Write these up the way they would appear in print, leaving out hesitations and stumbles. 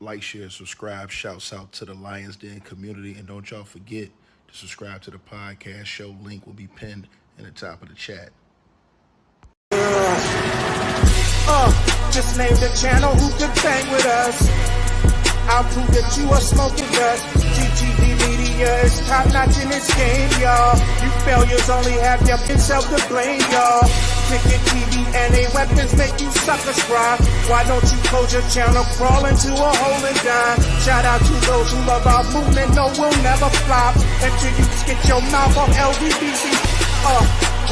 Like, share, subscribe. Shouts out to the Lions Den community. And don't y'all forget to subscribe to the podcast show. Link will be pinned in the top of the chat. Just name the channel who could bang with us. I'll prove that you are smoking dust. GTV Media is top notch in this game, y'all. You failures only have yourself to blame, y'all. Cricket TV and a weapons make you suckers cry. Why don't you close your channel, crawl into a hole and die? Shout out to those who love our movement, no, we'll never flop until you get your mouth off LDBC.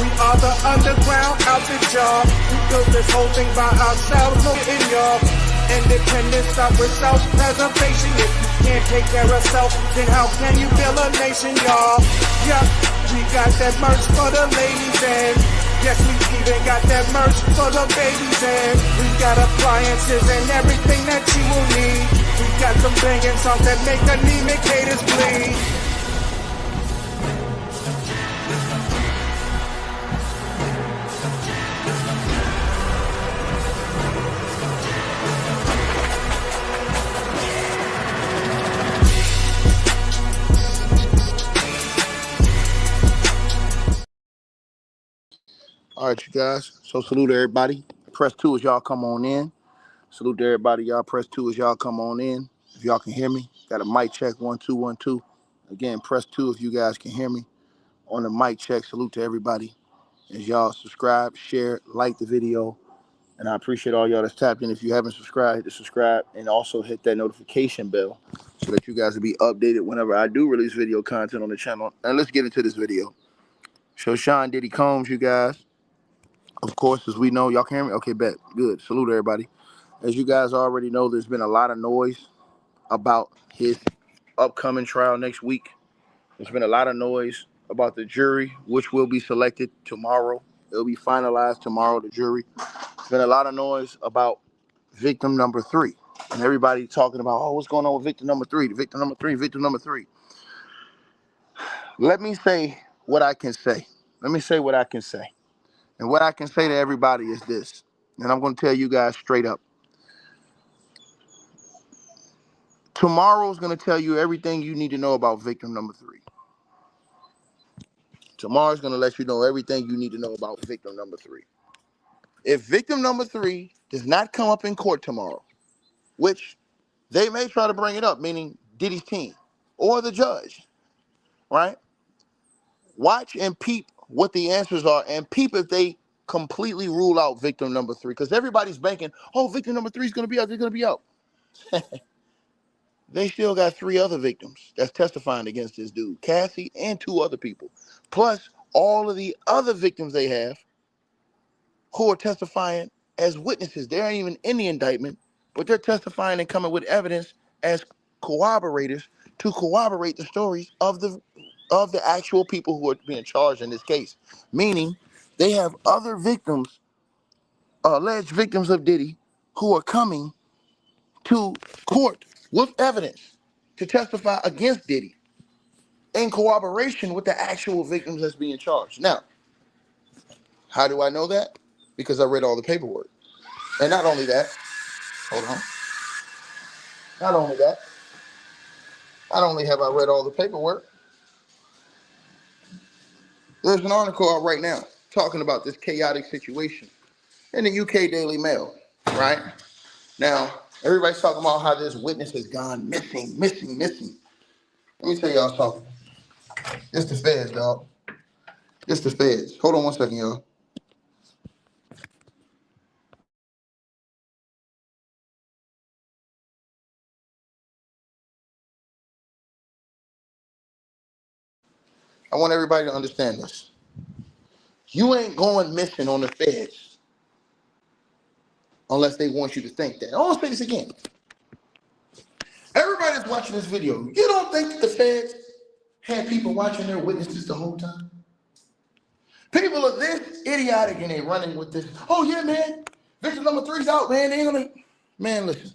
We are the underground outfit, y'all. We built this whole thing by ourselves, no in y'all. Independence start with self-preservation. If you can't take care of self, then how can you build a nation, y'all? Yeah, we got that merch for the ladies and yes, we even got that merch for the babies and we got appliances and everything that you will need. We got some banging songs that make anemic haters bleed. All right, you guys. So salute everybody. Press 2 as y'all come on in. Salute to everybody. Y'all press 2 as y'all come on in. If y'all can hear me. Got a mic check 1 2 1 2. Again, press 2 if you guys can hear me. On the mic check, salute to everybody. As y'all subscribe, share, like the video. And I appreciate all y'all that's tapped in. If you haven't subscribed, hit the subscribe and also hit that notification bell so that you guys will be updated whenever I do release video content on the channel. And let's get into this video. So Sean Diddy Combs, you guys. Of course, as we know, y'all can hear me? Okay, bet. Good. Salute everybody. As you guys already know, there's been a lot of noise about his upcoming trial next week. There's been a lot of noise about the jury, which will be selected tomorrow. It'll be finalized tomorrow, the jury. There's been a lot of noise about victim number 3. And everybody talking about, oh, what's going on with victim number 3? Victim number 3, victim number 3. Let me say what I can say. Let me say what I can say. And what I can say to everybody is this, and I'm going to tell you guys straight up. Tomorrow's going to tell you everything you need to know about victim number 3. Tomorrow's going to let you know everything you need to know about victim number 3. If victim number 3 does not come up in court tomorrow, which they may try to bring it up, meaning Diddy's team or the judge, right? Watch and peep what the answers are and peep if they completely rule out victim number 3, because everybody's banking, oh, victim number 3 is going to be out, they're going to be out. They still got 3 other victims that's testifying against this dude, Cassie and 2 other people, plus all of the other victims they have who are testifying as witnesses. They aren't even in the indictment, but they're testifying and coming with evidence as corroborators to corroborate the stories of the actual people who are being charged in this case, meaning they have other victims, alleged victims of Diddy, who are coming to court with evidence to testify against Diddy in corroboration with the actual victims that's being charged. Now, how do I know that? Because I read all the paperwork. And not only that, hold on. Not only that, not only have I read all the paperwork, there's an article out right now talking about this chaotic situation in the UK Daily Mail, right? Now, everybody's talking about how this witness has gone missing. Let me tell y'all something. It's the feds, dog. It's the feds. Hold on 1 second, y'all. I want everybody to understand this. You ain't going missing on the feds unless they want you to think that. I want to say this again. Everybody that's watching this video, you don't think that the feds had people watching their witnesses the whole time? People are this idiotic and they running with this, oh yeah, man, victim number 3's out, man. They ain't gonna, man, listen.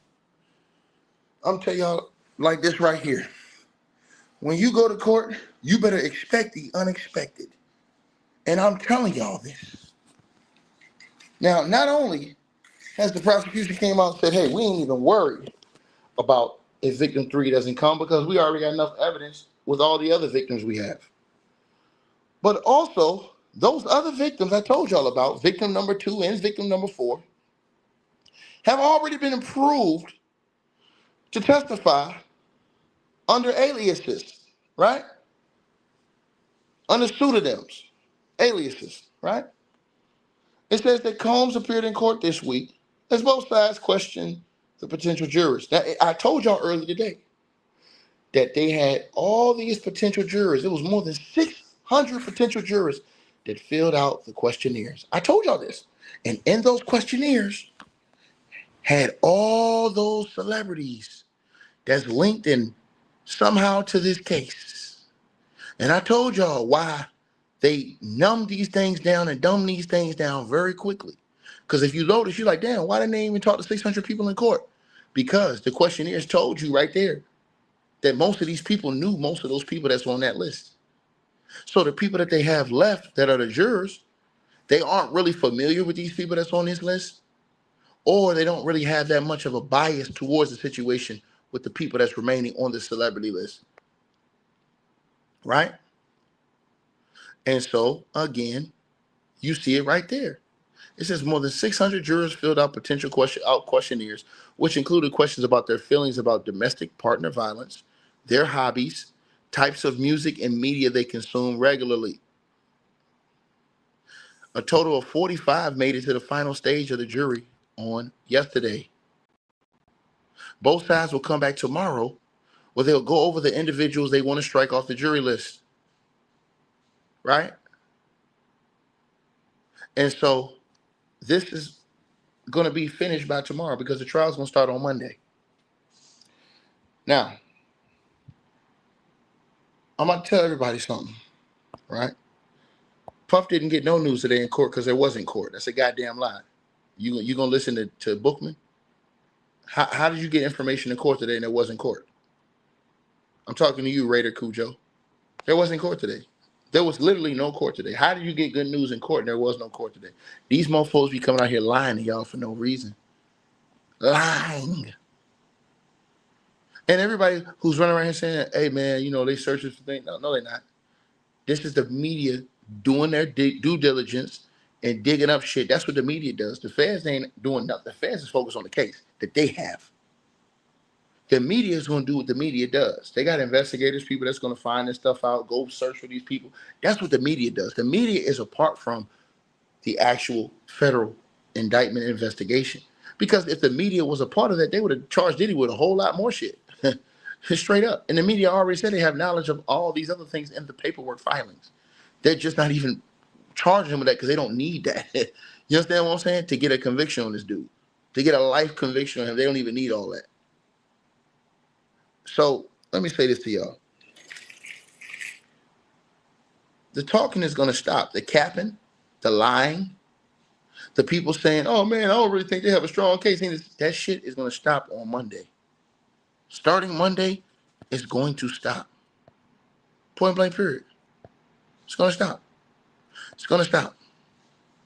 I'm telling y'all like this right here. When you go to court, you better expect the unexpected. And I'm telling y'all this. Now, not only has the prosecution came out and said, hey, we ain't even worried about if victim 3 doesn't come, because we already got enough evidence with all the other victims we have. But also, those other victims I told y'all about, victim number 2 and victim number 4, have already been approved to testify under aliases, right? Under pseudonyms, aliases, right? It says that Combs appeared in court this week as both sides questioned the potential jurors. Now, I told y'all earlier today that they had all these potential jurors. It was more than 600 potential jurors that filled out the questionnaires. I told y'all this. And in those questionnaires had all those celebrities that's linked in somehow to this case. And I told y'all why they numb these things down and dumb these things down very quickly. Because if you notice, you're like, damn, why didn't they even talk to 600 people in court? Because the questionnaires told you right there that most of these people knew most of those people that's on that list. So the people that they have left that are the jurors, they aren't really familiar with these people that's on this list, or they don't really have that much of a bias towards the situation with the people that's remaining on the celebrity list, right? And so, again, you see it right there. It says more than 600 jurors filled out potential questionnaires, which included questions about their feelings about domestic partner violence, their hobbies, types of music and media they consume regularly. A total of 45 made it to the final stage of the jury on yesterday. Both sides will come back tomorrow where they'll go over the individuals they want to strike off the jury list, right? And so this is going to be finished by tomorrow because the trial is going to start on Monday. Now, I'm going to tell everybody something, right? Puff didn't get no news today in court because there wasn't court. That's a goddamn lie. You going to listen to Bookman? How did you get information in court today and there wasn't court? I'm talking to you, Raider Cujo. There wasn't court today. There was literally no court today. How did you get good news in court and there was no court today? These mofos be coming out here lying to y'all for no reason. Lying. And everybody who's running around here saying, hey, man, you know, they searching for things. No, they're not. This is the media doing their due diligence and digging up shit. That's what the media does. The feds ain't doing nothing. The feds is focused on the case that they have. The media is going to do what the media does. They got investigators, people that's going to find this stuff out, go search for these people. That's what the media does. The media is apart from the actual federal indictment investigation. Because if the media was a part of that, they would have charged Diddy with a whole lot more shit. Straight up. And the media already said they have knowledge of all these other things in the paperwork filings. They're just not even charging him with that because they don't need that. You understand what I'm saying? To get a conviction on this dude. To get a life conviction on him, they don't even need all that. So let me say this to y'all. The talking is going to stop. The capping, the lying, the people saying, oh, man, I don't really think they have a strong case. That shit is going to stop on Monday. Starting Monday, it's going to stop. Point blank period. It's going to stop. It's going to stop.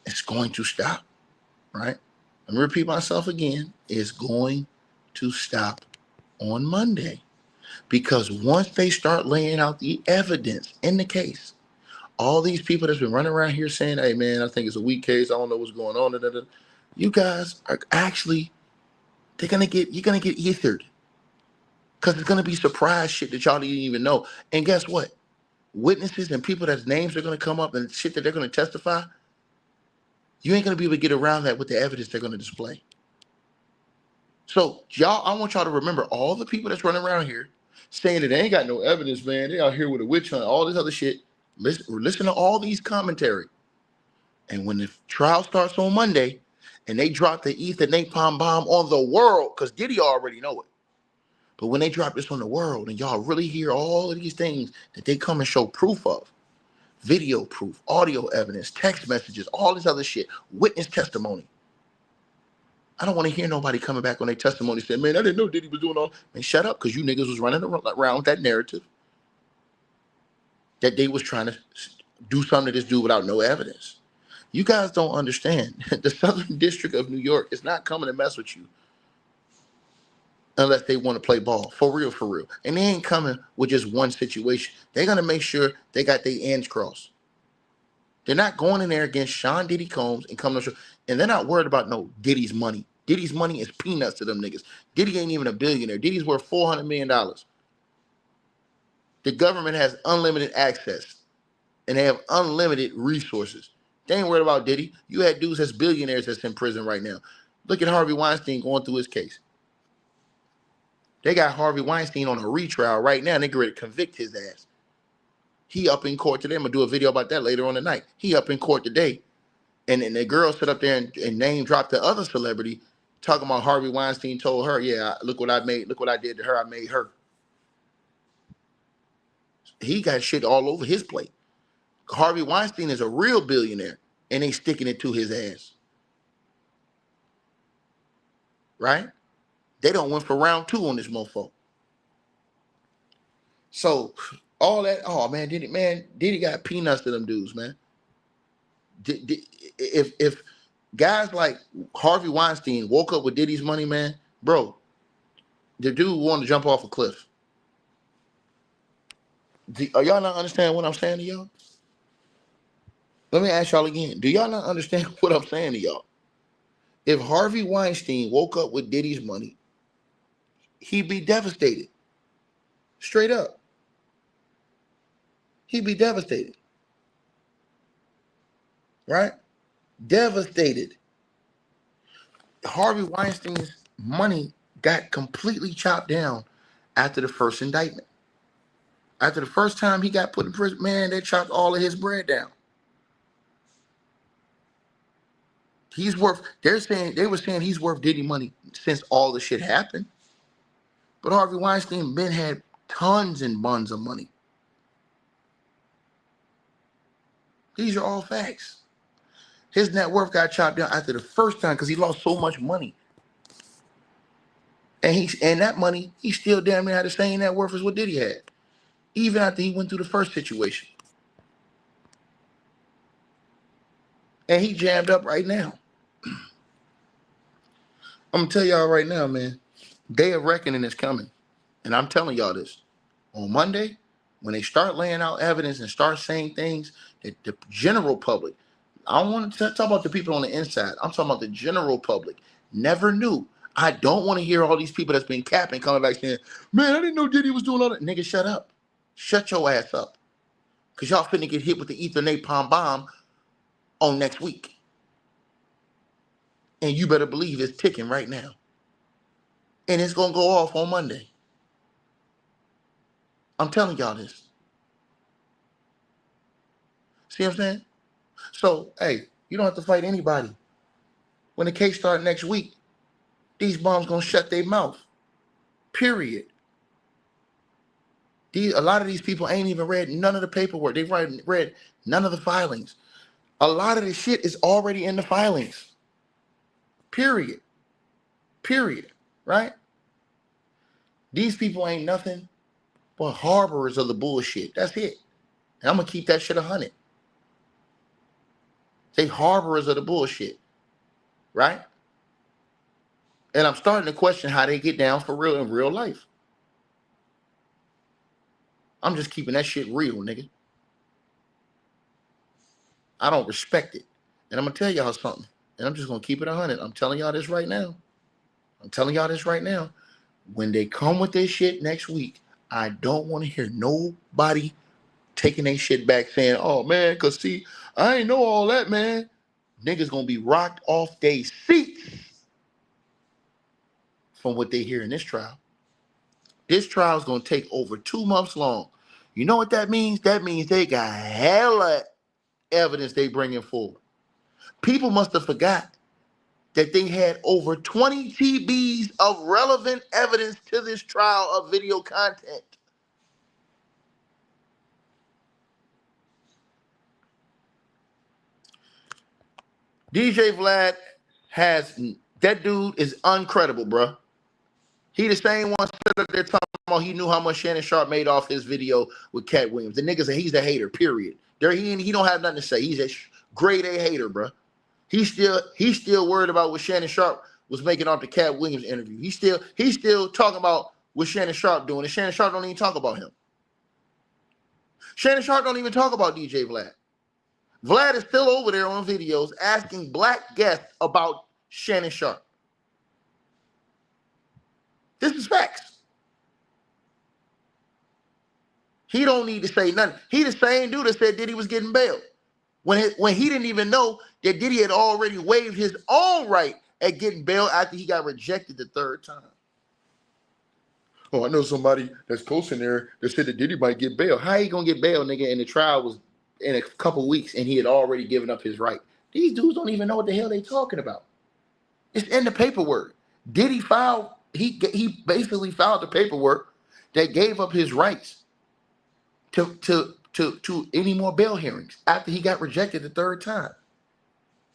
It's going to stop, right? Let me repeat myself again. It's going to stop on Monday. Because once they start laying out the evidence in the case, all these people that's been running around here saying, hey, man, I think it's a weak case. I don't know what's going on. You guys are actually, you're going to get ethered. Because it's going to be surprise shit that y'all didn't even know. And guess what? Witnesses and people that's names are going to come up and shit that they're going to testify, you ain't going to be able to get around that with the evidence they're going to display. So, y'all, I want y'all to remember all the people that's running around here saying that they ain't got no evidence, man. They out here with a witch hunt, all this other shit. Listen to all these commentary. And when the trial starts on Monday and they drop the ether napalm bomb on the world, because Diddy already know it. But when they drop this on the world and y'all really hear all of these things that they come and show proof of, video proof, audio evidence, text messages, all this other shit, witness testimony. I don't want to hear nobody coming back on their testimony saying, man, I didn't know Diddy was doing all. Man, shut up, because you niggas was running around with that narrative that they was trying to do something to this dude without no evidence. You guys don't understand. The Southern District of New York is not coming to mess with you. unless they want to play ball. For real, for real. And they ain't coming with just one situation. They're going to make sure they got their ends crossed. They're not going in there against Sean Diddy Combs and coming to show. And they're not worried about no Diddy's money. Diddy's money is peanuts to them niggas. Diddy ain't even a billionaire. Diddy's worth $400 million. The government has unlimited access. And they have unlimited resources. They ain't worried about Diddy. You had dudes that's billionaires that's in prison right now. Look at Harvey Weinstein going through his case. They got Harvey Weinstein on a retrial right now. And they get ready to convict his ass. He up in court today. I'm going to do a video about that later on tonight. He up in court today. And then the girl sit up there and name dropped the other celebrity talking about Harvey Weinstein told her, yeah, look what I made. Look what I did to her. I made her. He got shit all over his plate. Harvey Weinstein is a real billionaire, and they sticking it to his ass. Right? They don't went for round 2 on this mofo. So all that, oh man, Diddy got peanuts to them dudes, man. If guys like Harvey Weinstein woke up with Diddy's money, man, bro, the dude wanted to jump off a cliff. Are y'all not understanding what I'm saying to y'all? Let me ask y'all again. Do y'all not understand what I'm saying to y'all? If Harvey Weinstein woke up with Diddy's money, he'd be devastated. Straight up. He'd be devastated. Right? Devastated. Harvey Weinstein's money got completely chopped down after the first indictment. After the first time he got put in prison, man, they chopped all of his bread down. He's worth, they were saying he's worth Diddy money since all the shit happened. But Harvey Weinstein been had tons and buns of money. These are all facts. His net worth got chopped down after the first time because he lost so much money. And that money, he still damn near had the same net worth as what Diddy had. Even after he went through the first situation. And he jammed up right now. I'm going to tell y'all right now, man. Day of reckoning is coming. And I'm telling y'all this. On Monday, when they start laying out evidence and start saying things that the general public, I don't want to talk about the people on the inside. I'm talking about the general public. Never knew. I don't want to hear all these people that's been capping coming back saying, man, I didn't know Diddy was doing all that. Nigga, shut up. Shut your ass up. Because y'all finna get hit with the ether napalm bomb on next week. And you better believe it's ticking right now. And it's going to go off on Monday. I'm telling y'all this. See what I'm saying? So, hey, you don't have to fight anybody. When the case starts next week, these bums going to shut their mouth. Period. A lot of these people ain't even read none of the paperwork. They've read none of the filings. A lot of the shit is already in the filings. Period. Period. Right? These people ain't nothing but harborers of the bullshit. That's it. And I'm going to keep that shit 100. They harborers of the bullshit. Right? And I'm starting to question how they get down for real in real life. I'm just keeping that shit real, nigga. I don't respect it. And I'm going to tell y'all something. And I'm just going to keep it 100. I'm telling y'all this right now. I'm telling y'all this right now. When they come with this shit next week, I don't want to hear nobody taking their shit back saying, oh, man, because see, I ain't know all that, man. Niggas going to be rocked off their seats from what they hear in this trial. This trial is going to take over 2 months long. You know what that means? That means they got hella evidence they bringing forward. People must have forgot that they had over 20 TBs of relevant evidence to this trial of video content. DJ Vlad that dude is uncredible, bro. He the same one stood up there talking about he knew how much Shannon Sharp made off his video with Cat Williams. The nigga said he's a hater, period. He don't have nothing to say. He's a grade A hater, bro. He's still worried about what Shannon Sharp was making out the Cat Williams interview. He's still talking about what Shannon Sharp doing, and Shannon Sharp don't even talk about him. Shannon Sharp don't even talk about DJ Vlad. Vlad is still over there on videos asking black guests about Shannon Sharp. This is facts. He don't need to say nothing. He the same dude that said Diddy was getting bail. When he didn't even know that Diddy had already waived his own right at getting bail after he got rejected the third time. Oh, I know somebody that's close in there that said that Diddy might get bail. How he gonna get bail, nigga? And the trial was in a couple weeks, and he had already given up his right. These dudes don't even know what the hell they talking about. It's in the paperwork. Diddy filed. He basically filed the paperwork that gave up his rights to any more bail hearings after he got rejected the third time.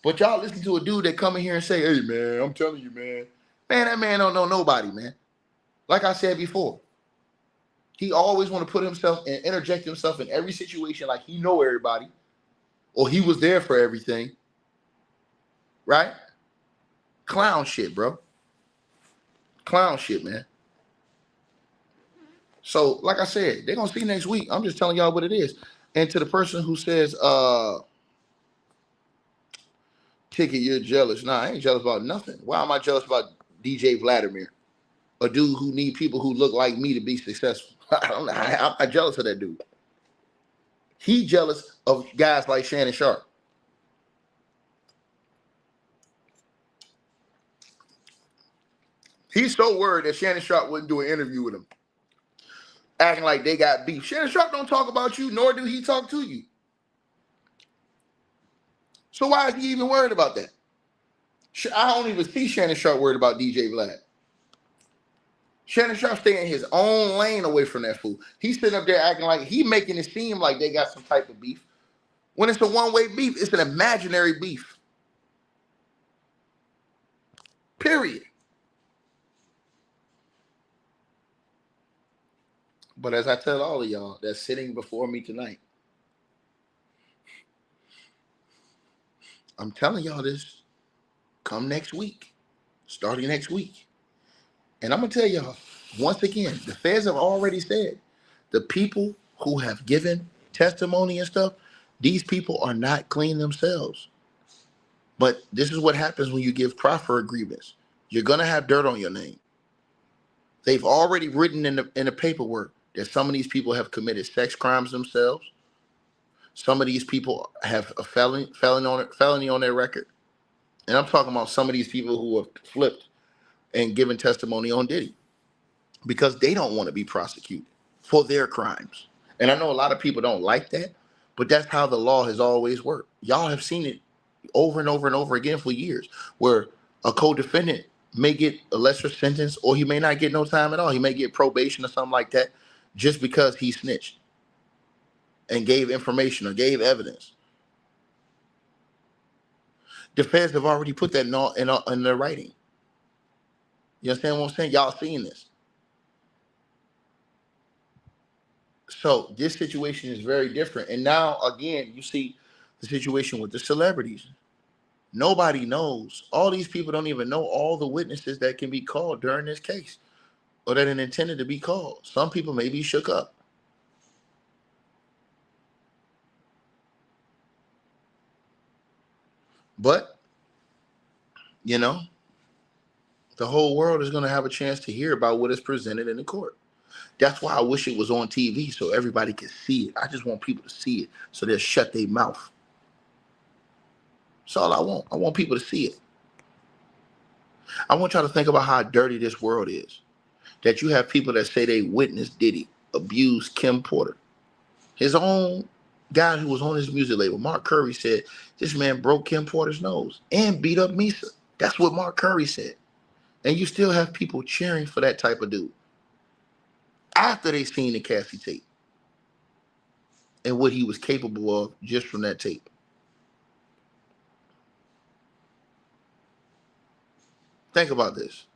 But y'all listen to a dude that come in here and say, "Hey man, I'm telling you, man, that man don't know nobody, man." Like I said before, he always want to put himself and interject himself in every situation like he know everybody or he was there for everything. Right? Clown shit, bro. Clown shit, man. So, like I said, they're going to see next week. I'm just telling y'all what it is. And to the person who says, Ticket, you're jealous. Nah, I ain't jealous about nothing. Why am I jealous about DJ Vladimir? A dude who need people who look like me to be successful. I'm not jealous of that dude. He jealous of guys like Shannon Sharp. He's so worried that Shannon Sharp wouldn't do an interview with him, acting like they got beef. Shannon Sharp don't talk about you, nor do he talk to you. So why is he even worried about that? I don't even see Shannon Sharp worried about DJ Vlad. Shannon Sharp stay in his own lane away from that fool. He's sitting up there acting like he making it seem like they got some type of beef. When it's a one-way beef, it's an imaginary beef. Period. But as I tell all of y'all that's sitting before me tonight, I'm telling y'all this, come next week, starting next week. And I'm going to tell y'all, once again, the feds have already said, the people who have given testimony and stuff, these people are not clean themselves. But this is what happens when you give proffer agreements. You're going to have dirt on your name. They've already written in the paperwork that some of these people have committed sex crimes themselves. Some of these people have a felony on their record. And I'm talking about some of these people who have flipped and given testimony on Diddy because they don't want to be prosecuted for their crimes. And I know a lot of people don't like that, but that's how the law has always worked. Y'all have seen it over and over and over again for years, where a co-defendant may get a lesser sentence or he may not get no time at all. He may get probation or something like that just because he snitched and gave information or gave evidence. The feds have already put that in their writing. You understand what I'm saying? Y'all seeing this. So this situation is very different. And now, again, you see the situation with the celebrities. Nobody knows. All these people don't even know all the witnesses that can be called during this case or that are intended to be called. Some people may be shook up. But, you know, the whole world is going to have a chance to hear about what is presented in the court. That's why I wish it was on TV so everybody could see it. I just want people to see it so they'll shut their mouth. That's all I want. I want people to see it. I want y'all to think about how dirty this world is. That you have people that say they witnessed Diddy abuse Kim Porter. His own guy who was on his music label, Mark Curry, said this man broke Kim Porter's nose and beat up Misa. That's what Mark Curry said. And you still have people cheering for that type of dude after they seen the Cassie tape and what he was capable of just from that tape. Think about this.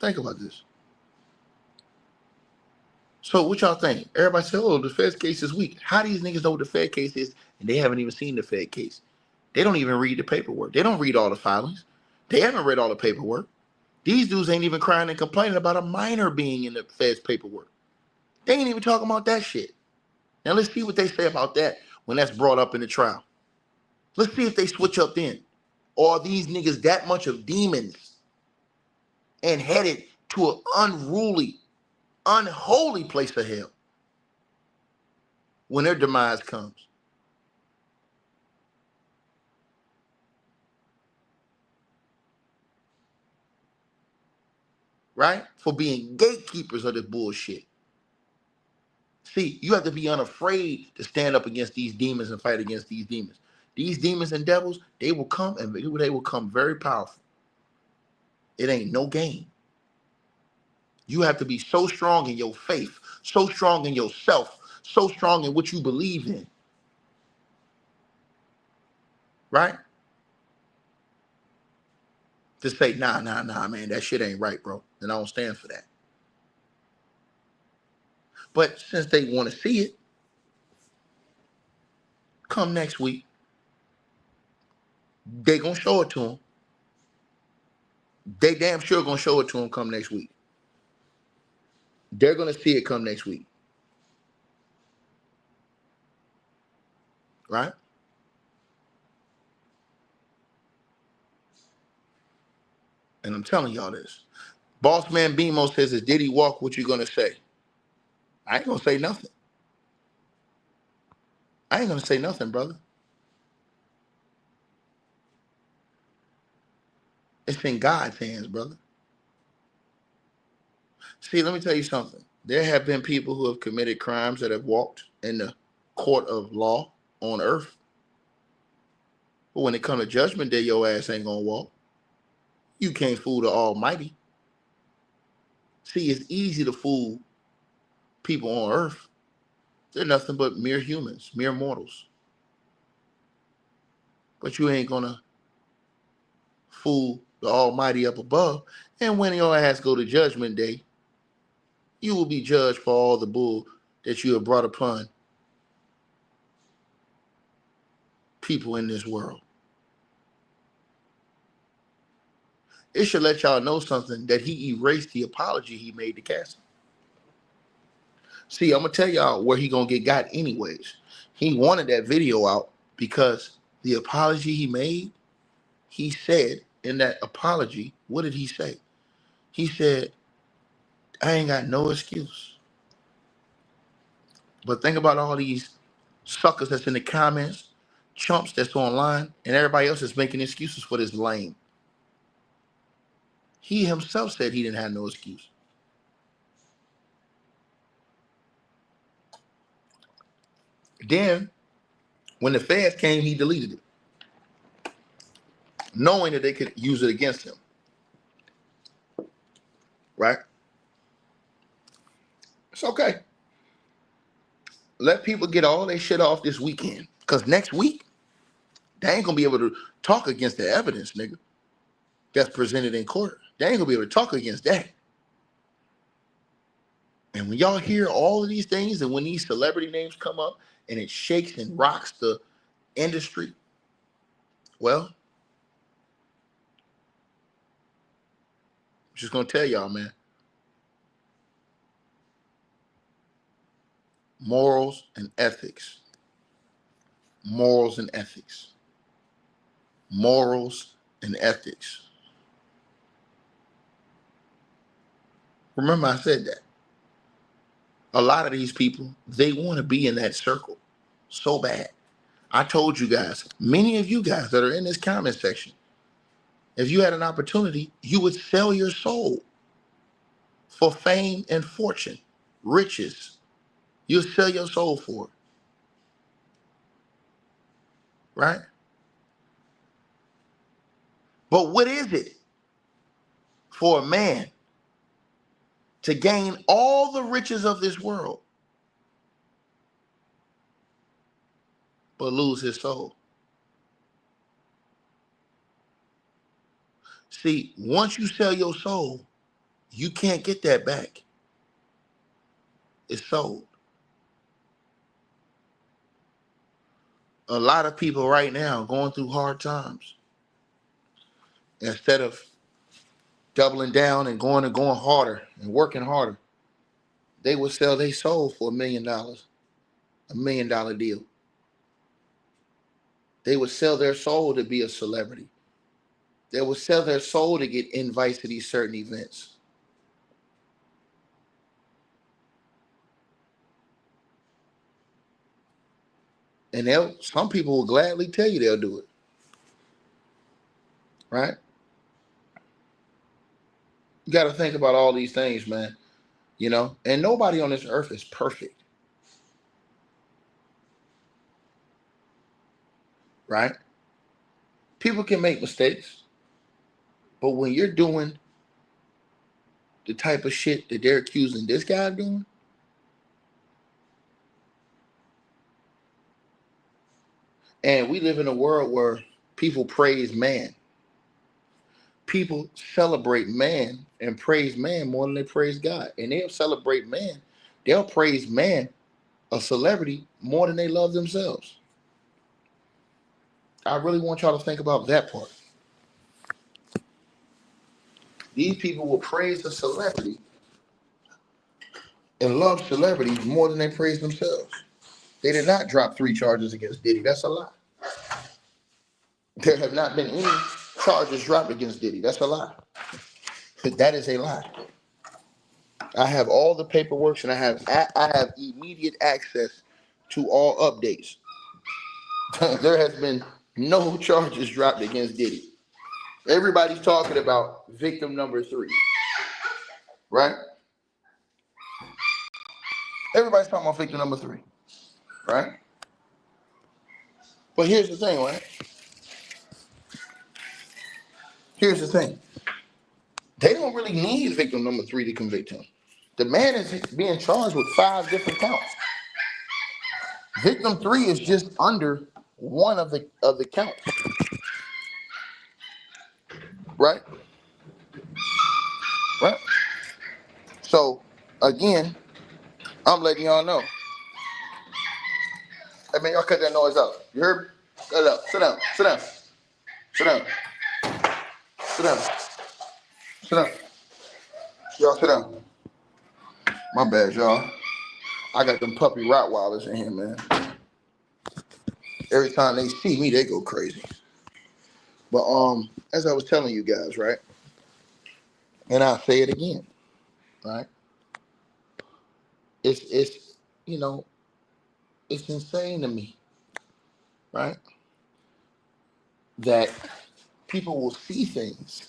Think about this. So what y'all think? Everybody said, oh, the Fed's case is weak. How do these niggas know what the Fed case is and they haven't even seen the Fed case? They don't even read the paperwork. They don't read all the filings. They haven't read all the paperwork. These dudes ain't even crying and complaining about a minor being in the Fed's paperwork. They ain't even talking about that shit. Now let's see what they say about that when that's brought up in the trial. Let's see if they switch up then. Or are these niggas that much of demons and headed to an unruly, unholy place of hell when their demise comes? Right? For being gatekeepers of this bullshit. See, you have to be unafraid to stand up against these demons and fight against these demons. These demons and devils, they will come and they will come very powerful. It ain't no game. You have to be so strong in your faith, so strong in yourself, so strong in what you believe in. Right? To say, nah, man, that shit ain't right, bro. Then I don't stand for that. But since they want to see it, come next week, they gonna show it to them. They damn sure gonna show it to them come next week. They're gonna see it come next week. Right? And I'm telling y'all this. Boss Man Bimo says, "Is Diddy walk? What you gonna say?" I ain't gonna say nothing. I ain't gonna say nothing, brother. It's in God's hands, brother. See, let me tell you something. There have been people who have committed crimes that have walked in the court of law on earth. But when it comes to judgment day, your ass ain't gonna walk. You can't fool the Almighty. See, it's easy to fool people on earth. They're nothing but mere humans, mere mortals. But you ain't gonna fool the Almighty up above. And when your ass go to judgment day, you will be judged for all the bull that you have brought upon people in this world. It should let y'all know something, that he erased the apology he made to Cassie. See, I'm going to tell y'all where he going to get got anyways. He wanted that video out because the apology he made, he said in that apology, what did he say? He said, I ain't got no excuse. But think about all these suckers that's in the comments, chumps that's online, and everybody else is making excuses for this lame. He himself said he didn't have no excuse. Then, when the feds came, he deleted it, knowing that they could use it against him. Right? It's okay. Let people get all their shit off this weekend. Because next week, they ain't going to be able to talk against the evidence, nigga, that's presented in court. They ain't going to be able to talk against that. And when y'all hear all of these things and when these celebrity names come up and it shakes and rocks the industry, well, I'm just going to tell y'all, man, morals and ethics. Morals and ethics. Morals and ethics. Remember I said that. A lot of these people, they want to be in that circle so bad. I told you guys, many of you guys that are in this comment section, if you had an opportunity, you would sell your soul for fame and fortune, riches. You'll sell your soul for it. Right? But what is it for a man to gain all the riches of this world but lose his soul? See, once you sell your soul, you can't get that back. It's sold. A lot of people right now going through hard times. Instead of doubling down and going harder and working harder, they would sell their soul for $1 million, $1 million deal. They would sell their soul to be a celebrity. They would sell their soul to get invites to these certain events. And some people will gladly tell you they'll do it. Right? You got to think about all these things, man. You know, and nobody on this earth is perfect. Right? People can make mistakes. But when you're doing the type of shit that they're accusing this guy of doing, and we live in a world where people praise man. People celebrate man and praise man more than they praise God. And they'll celebrate man. They'll praise man, a celebrity, more than they love themselves. I really want y'all to think about that part. These people will praise a celebrity and love celebrities more than they praise themselves. They did not drop 3 charges against Diddy. That's a lie. There have not been any charges dropped against Diddy. That's a lie. That is a lie. I have all the paperwork and I have immediate access to all updates. There has been no charges dropped against Diddy. Everybody's talking about victim number 3, right? Everybody's talking about victim number 3, right? But here's the thing, right? Here's the thing. They don't really need victim number 3 to convict him. The man is being charged with 5 different counts. Victim 3 is just under one of the counts. Right? Right? So, again, I'm letting y'all know. Hey, man, y'all cut that noise out. You heard me? Cut it out. Sit down. Sit down. Sit down. Sit down. Sit down. Y'all sit down. My bad, y'all. I got them puppy Rottweilers in here, man. Every time they see me, they go crazy. But as I was telling you guys, right? And I'll say it again, right? It's you know, it's insane to me, right? That people will see things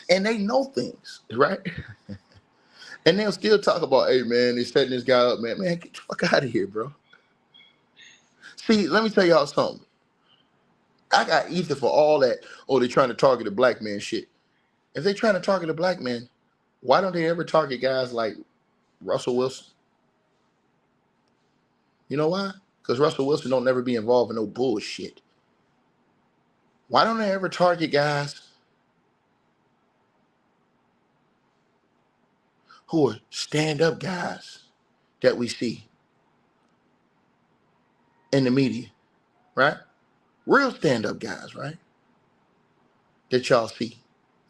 and they know things, right? And they'll still talk about, hey man, they're setting this guy up, man. Man, get the fuck out of here, bro. See, let me tell y'all something. I got ether for all that. Oh, they're trying to target a black man shit. If they're trying to target a black man, why don't they ever target guys like Russell Wilson? You know why? Because Russell Wilson don't never be involved in no bullshit. Why don't they ever target guys who are stand-up guys that we see in the media, right? Real stand-up guys, right? That y'all see.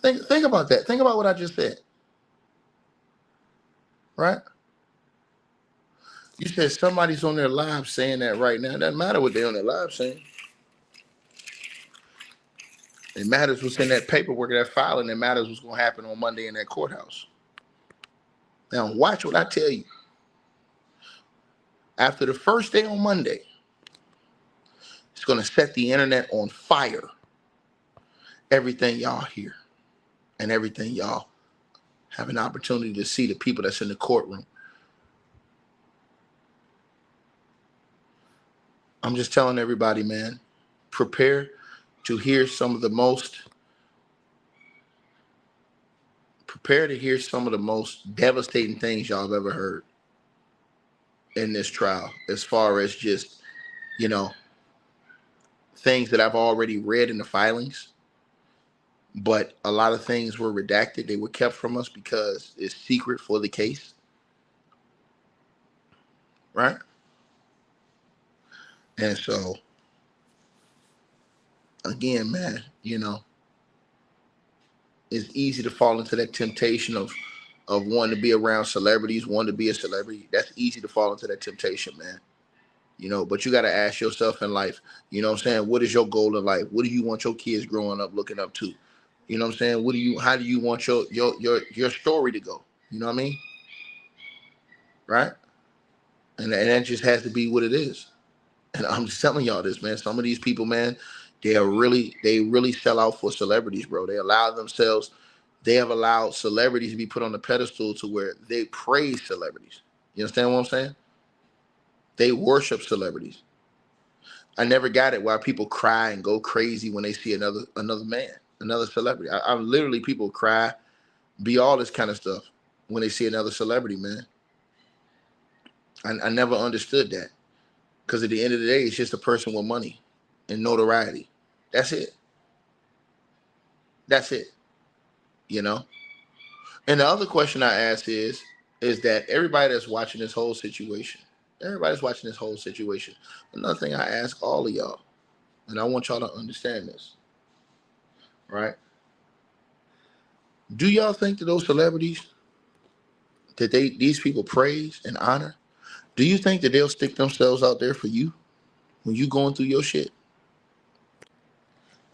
Think about that. Think about what I just said. Right? You said somebody's on their live saying that right now. It doesn't matter what they're on their live saying. It matters what's in that paperwork, that filing. It matters what's going to happen on Monday in that courthouse. Now, watch what I tell you. After the first day on Monday, it's going to set the internet on fire. Everything y'all hear and everything y'all have an opportunity to see, the people that's in the courtroom. I'm just telling everybody, man, prepare to hear some of the most devastating things y'all have ever heard in this trial, as far as just, you know, things that I've already read in the filings. But a lot of things were redacted. They were kept from us because it's secret for the case. Right? And so again, man, you know, it's easy to fall into that temptation of wanting to be around celebrities, wanting to be a celebrity. That's easy to fall into that temptation, man. You know, but you got to ask yourself in life, you know what I'm saying? What is your goal in life? What do you want your kids growing up looking up to? You know what I'm saying? How do you want your story to go? You know what I mean? Right? And that just has to be what it is. And I'm just telling y'all this, man. Some of these people, man, they really sell out for celebrities, bro. They have allowed celebrities to be put on the pedestal to where they praise celebrities. You understand what I'm saying? They worship celebrities. I never got it why people cry and go crazy when they see another man, another celebrity. I literally, people cry, be all this kind of stuff when they see another celebrity, man. I never understood that. Because at the end of the day, it's just a person with money and notoriety. That's it. That's it. You know? And the other question I ask is that everybody that's watching this whole situation, another thing I ask all of y'all, and I want y'all to understand this, right? Do y'all think that those celebrities that these people praise and honor, do you think that they'll stick themselves out there for you when you going through your shit?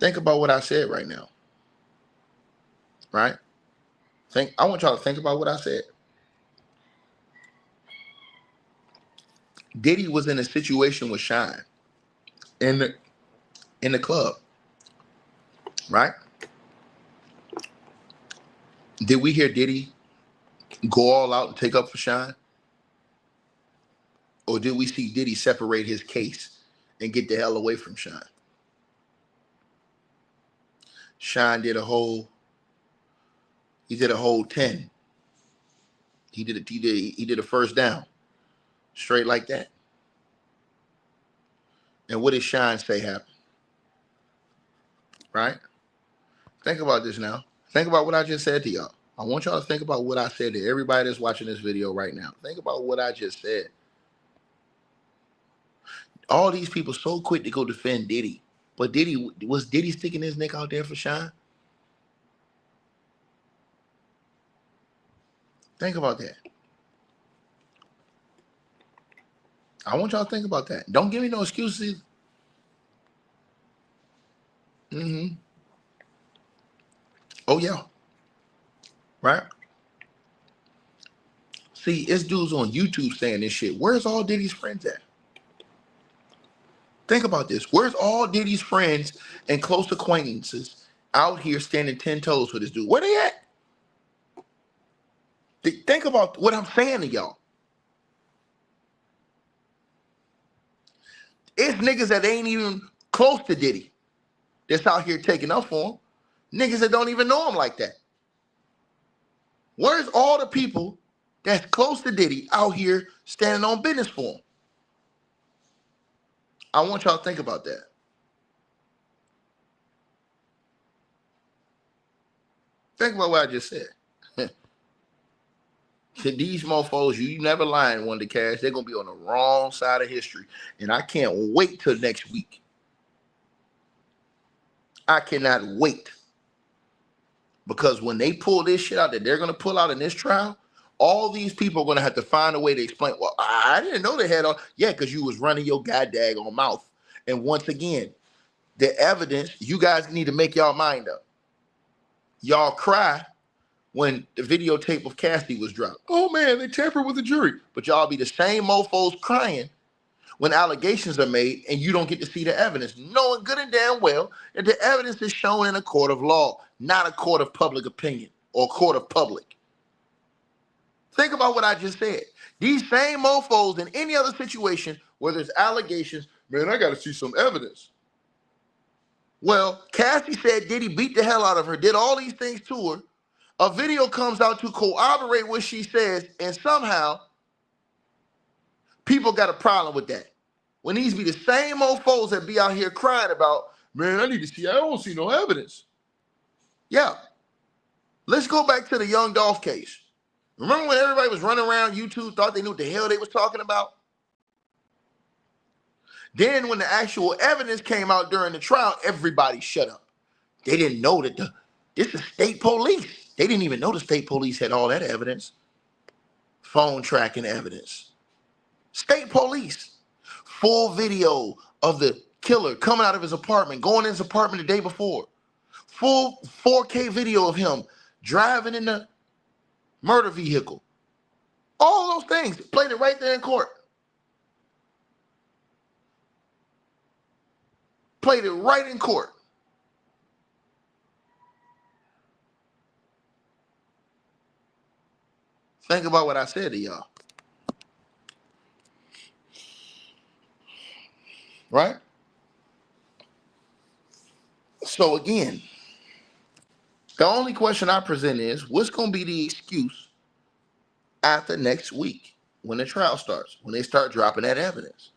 Think about what I said right now, right? I want y'all to think about what I said. Diddy was in a situation with Shine in the club, right? Did we hear Diddy go all out and take up for Shine? Or did we see Diddy separate his case and get the hell away from Shine? Shine did a whole 10. He did a first down. Straight like that. And what did Shine say happened? Right? Think about this now. Think about what I just said to y'all. I want y'all to think about what I said to everybody that's watching this video right now. Think about what I just said. All these people so quick to go defend Diddy. But was Diddy sticking his neck out there for Shine? Think about that. I want y'all to think about that. Don't give me no excuses. Oh, yeah. Right? See, it's dudes on YouTube saying this shit. Where's all Diddy's friends at? Think about this. Where's all Diddy's friends and close acquaintances out here standing 10 toes with this dude? Where they at? Think about what I'm saying to y'all. It's niggas that ain't even close to Diddy that's out here taking up for him. Niggas that don't even know him like that. Where's all the people that's close to Diddy out here standing on business for him? I want y'all to think about that. Think about what I just said. To these mofos, you never lying one to cash. They're going to be on the wrong side of history. And I can't wait till next week. I cannot wait. Because when they pull this shit out that they're going to pull out in this trial, all these people are going to have to find a way to explain, well, I didn't know they had all. Yeah, because you was running your goddamn mouth. And once again, the evidence, you guys need to make y'all mind up. Y'all cry when the videotape of Cassie was dropped. Oh, man, they tampered with the jury. But y'all be the same mofos crying when allegations are made and you don't get to see the evidence, knowing good and damn well that the evidence is shown in a court of law, not a court of public opinion or court of public. Think about what I just said. These same mofos in any other situation where there's allegations, man, I got to see some evidence. Well, Cassie said Diddy beat the hell out of her, did all these things to her. A video comes out to corroborate what she says, and somehow people got a problem with that. When these be the same mofos that be out here crying about, man, I need to see, I don't see no evidence. Yeah. Let's go back to the Young Dolph case. Remember when everybody was running around YouTube, thought they knew what the hell they was talking about? Then when the actual evidence came out during the trial, everybody shut up. They didn't know that this is state police. They didn't even know the state police had all that evidence. Phone tracking evidence. State police. Full video of the killer coming out of his apartment, going in his apartment the day before. Full 4K video of him driving in the murder vehicle. All those things. Played it right there in court. Played it right in court. Think about what I said to y'all. Right? So again, the only question I present is, what's going to be the excuse after next week when the trial starts, when they start dropping that evidence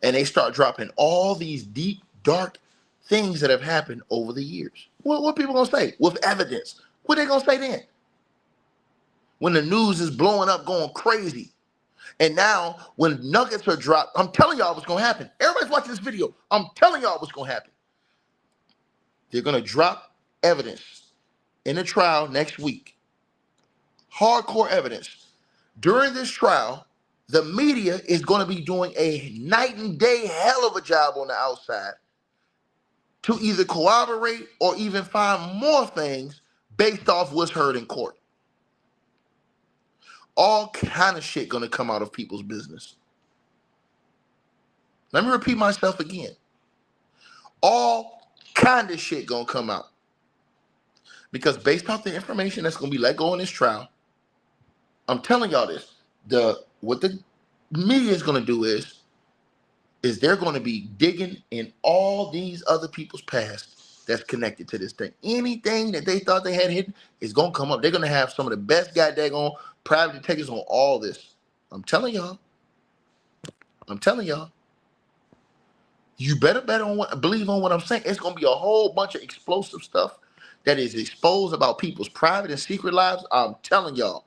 and they start dropping all these deep, dark things that have happened over the years? What people going to say with evidence? What they going to say then? When the news is blowing up, going crazy. And now when nuggets are dropped, I'm telling y'all what's going to happen. Everybody's watching this video. I'm telling y'all what's going to happen. They're going to drop evidence in the trial next week. Hardcore evidence. During this trial, the media is going to be doing a night and day hell of a job on the outside to either corroborate or even find more things based off what's heard in court. All kind of shit going to come out of people's business. Let me repeat myself again. All kind of shit going to come out. Because based off the information that's going to be let go in this trial, I'm telling y'all this. What the media is going to do is they're going to be digging in all these other people's past that's connected to this thing. Anything that they thought they had hidden is going to come up. They're going to have some of the best goddamn private detectives on all this. I'm telling y'all. You better believe on what I'm saying. It's going to be a whole bunch of explosive stuff that is exposed about people's private and secret lives. I'm telling y'all.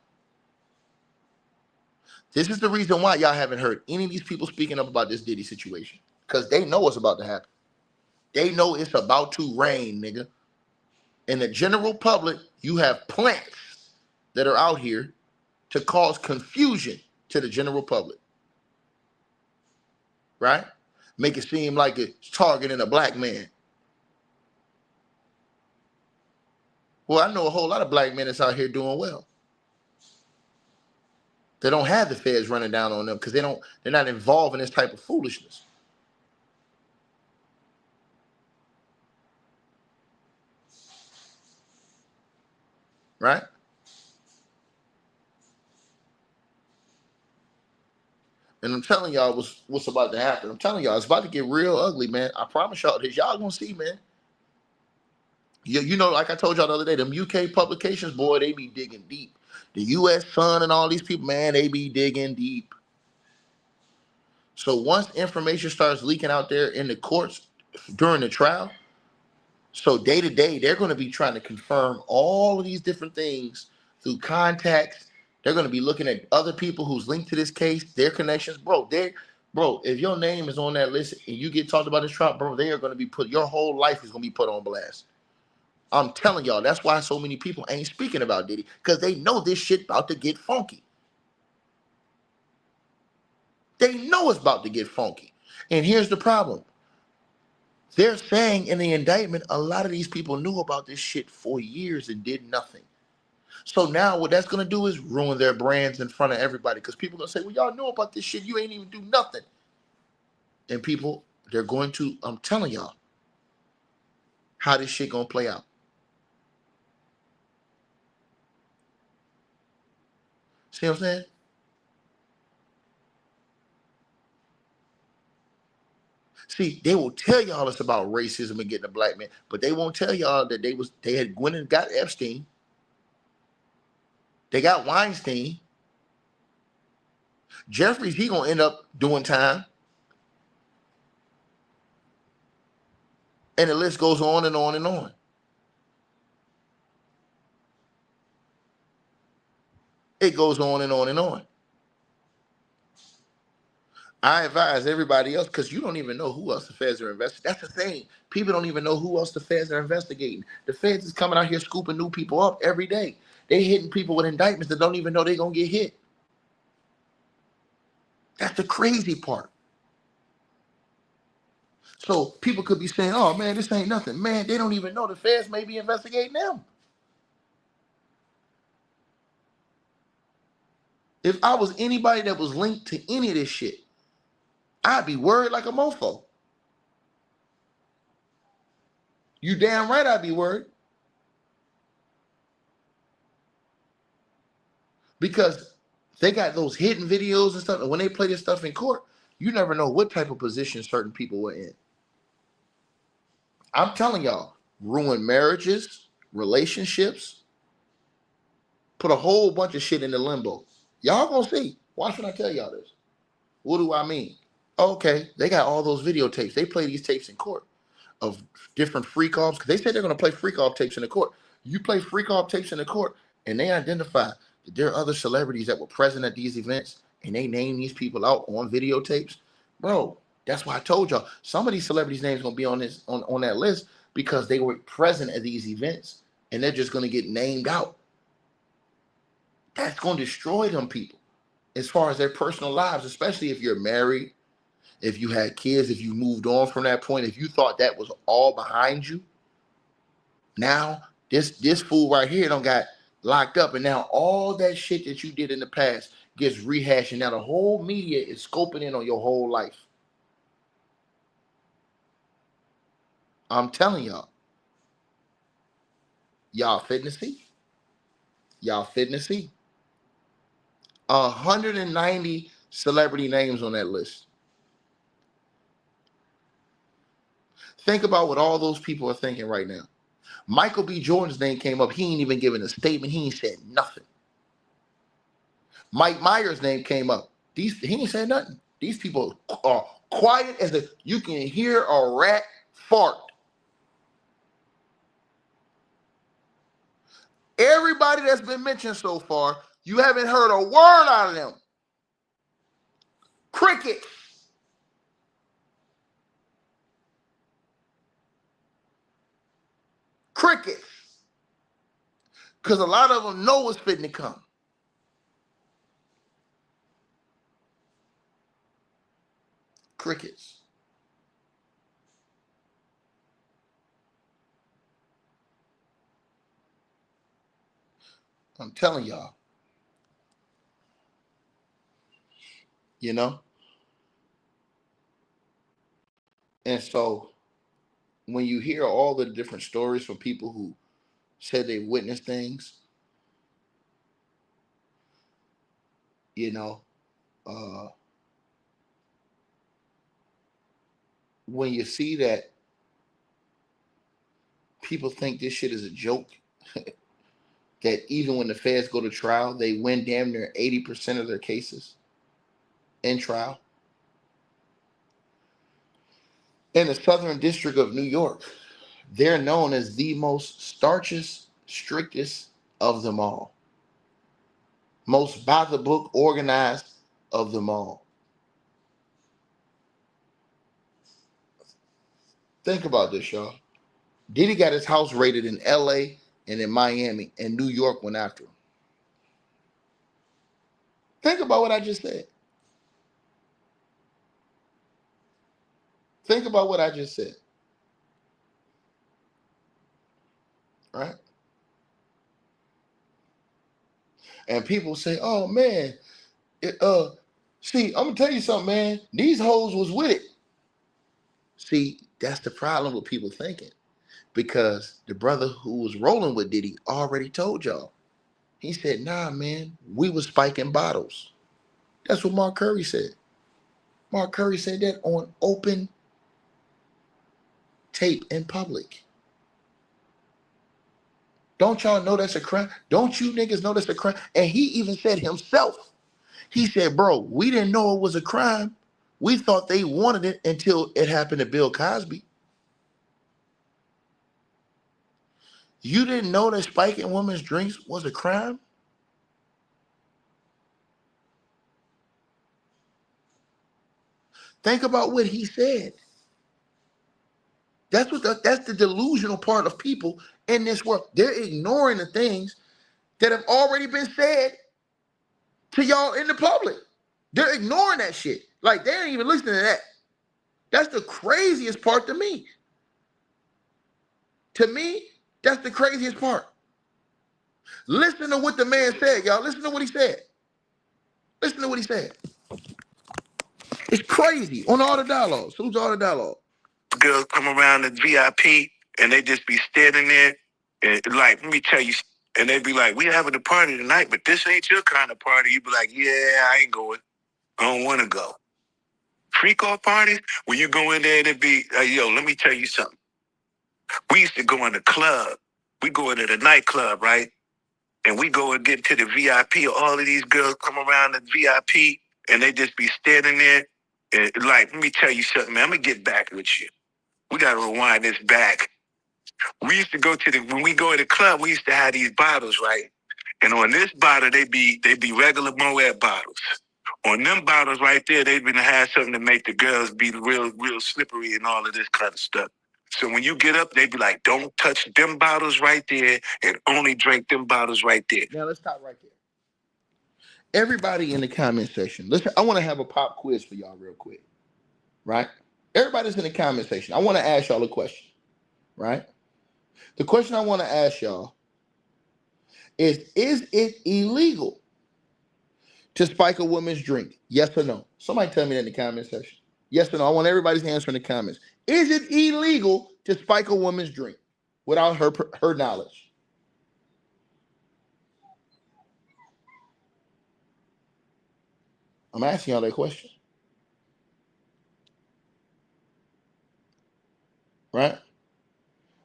This is the reason why y'all haven't heard any of these people speaking up about this Diddy situation. Because they know what's about to happen. They know it's about to rain, nigga. In the general public, you have plants that are out here to cause confusion to the general public. Right? Make it seem like it's targeting a black man. Well, I know a whole lot of black men that's out here doing well. They don't have the feds running down on them because they're not involved in this type of foolishness. Right? And I'm telling y'all what's about to happen. I'm telling y'all, it's about to get real ugly, man. I promise y'all this. Y'all gonna see, man. You know, like I told y'all the other day, them UK publications, boy, they be digging deep. The US Sun and all these people, man, they be digging deep. So once information starts leaking out there in the courts during the trial, so day to day, they're going to be trying to confirm all of these different things through contacts. They're going to be looking at other people who's linked to this case, their connections. Bro, if your name is on that list and you get talked about this trial, bro, they are going to be your whole life is going to be put on blast. I'm telling y'all, that's why so many people ain't speaking about Diddy, because they know this shit about to get funky. They know it's about to get funky. And here's the problem. They're saying in the indictment, a lot of these people knew about this shit for years and did nothing. So now what that's going to do is ruin their brands in front of everybody, because people are going to say, well, y'all knew about this shit. You ain't even do nothing. And people, they're going to, I'm telling y'all, how this shit going to play out. See what I'm saying? See, they will tell y'all it's about racism and getting a black man, but they won't tell y'all that they had went and got Epstein. They got Weinstein. Jeffries, he gonna end up doing time. And the list goes on and on and on. It goes on and on and on. I advise everybody else, because you don't even know who else the feds are investigating. That's the thing. People don't even know who else the feds are investigating. The feds is coming out here scooping new people up every day. They hitting people with indictments that don't even know they're going to get hit. That's the crazy part. So people could be saying, oh, man, this ain't nothing. Man, they don't even know the feds may be investigating them. If I was anybody that was linked to any of this shit, I'd be worried like a mofo. You damn right I'd be worried. Because they got those hidden videos and stuff. And when they play this stuff in court, you never know what type of position certain people were in. I'm telling y'all, ruin marriages, relationships, put a whole bunch of shit in the limbo. Y'all gonna see. Why should I tell y'all this? What do I mean? Okay, they got all those videotapes. They play these tapes in court of different freak offs, because they said they're going to play freak off tapes in the court. You play freak off tapes in the court, and they identify that there are other celebrities that were present at these events, and they name these people out on videotapes. Bro, that's why I told y'all some of these celebrities' names going to be on this on that list because they were present at these events, and they're just going to get named out. That's going to destroy them people as far as their personal lives, especially if you're married, if you had kids, if you moved on from that point, if you thought that was all behind you. Now this fool right here don't got locked up, and now all that shit that you did in the past gets rehashed, and now the whole media is scoping in on your whole life. I'm telling y'all. Y'all fitting to see. Y'all fitting to see. 190 celebrity names on that list. Think about what all those people are thinking right now. Michael B. Jordan's name came up. He ain't even given a statement. He ain't said nothing. Mike Myers' name came up. He ain't said nothing. These people are quiet as if you can hear a rat fart. Everybody that's been mentioned so far, you haven't heard a word out of them. Crickets. Crickets. Because a lot of them know what's fitting to come. Crickets. I'm telling y'all. You know? And so when you hear all the different stories from people who said they witnessed things, you know, when you see that people think this shit is a joke, that even when the feds go to trial, they win damn near 80% of their cases in trial. In the Southern District of New York, they're known as the most starchest, strictest of them all. Most by the book organized of them all. Think about this, y'all. Diddy got his house raided in LA and in Miami, and New York went after him. Think about what I just said. Think about what I just said. Right? And people say, oh man, see, I'm gonna tell you something, man. These hoes was with it. See, that's the problem with people thinking. Because the brother who was rolling with Diddy already told y'all. He said, nah, man, we was spiking bottles. That's what Mark Curry said. Mark Curry said that on open tape in public. Don't y'all know that's a crime? Don't you niggas know that's a crime? And he even said himself, he said, bro, we didn't know it was a crime. We thought they wanted it until it happened to Bill Cosby. You didn't know that spiking women's drinks was a crime? Think about what he said. That's the delusional part of people in this world. They're ignoring the things that have already been said to y'all in the public. They're ignoring that shit. Like, they ain't even listening to that. That's the craziest part to me. To me, that's the craziest part. Listen to what the man said, y'all. Listen to what he said. Listen to what he said. It's crazy. On all the dialogue. Salute to all the dialogue. Girls come around the VIP and they just be standing there and like, let me tell you, and they be like, we having a party tonight, but this ain't your kind of party. You be like, yeah, I ain't going. I don't want to go. Freak off parties, when you go in there and it be, yo, let me tell you something. We used to go in the club. We go into the nightclub, right? And we go and get to the VIP. All of these girls come around the VIP and they just be standing there and like, let me tell you something, man. I'm going to get back with you. We got to rewind this back. We used to go to when we go to the club, we used to have these bottles, right? And on this bottle, they be regular Moet bottles. On them bottles right there, they've been had something to make the girls be real slippery and all of this kind of stuff. So when you get up, they be like, don't touch them bottles right there and only drink them bottles right there. Now let's stop right there. Everybody in the comment section, listen, I want to have a pop quiz for y'all real quick, right? Everybody's in the comment section. I want to ask y'all a question, right? The question I want to ask y'all is it illegal to spike a woman's drink? Yes or no? Somebody tell me that in the comment section. Yes or no? I want everybody's answer in the comments. Is it illegal to spike a woman's drink without her knowledge? I'm asking y'all that question. Right?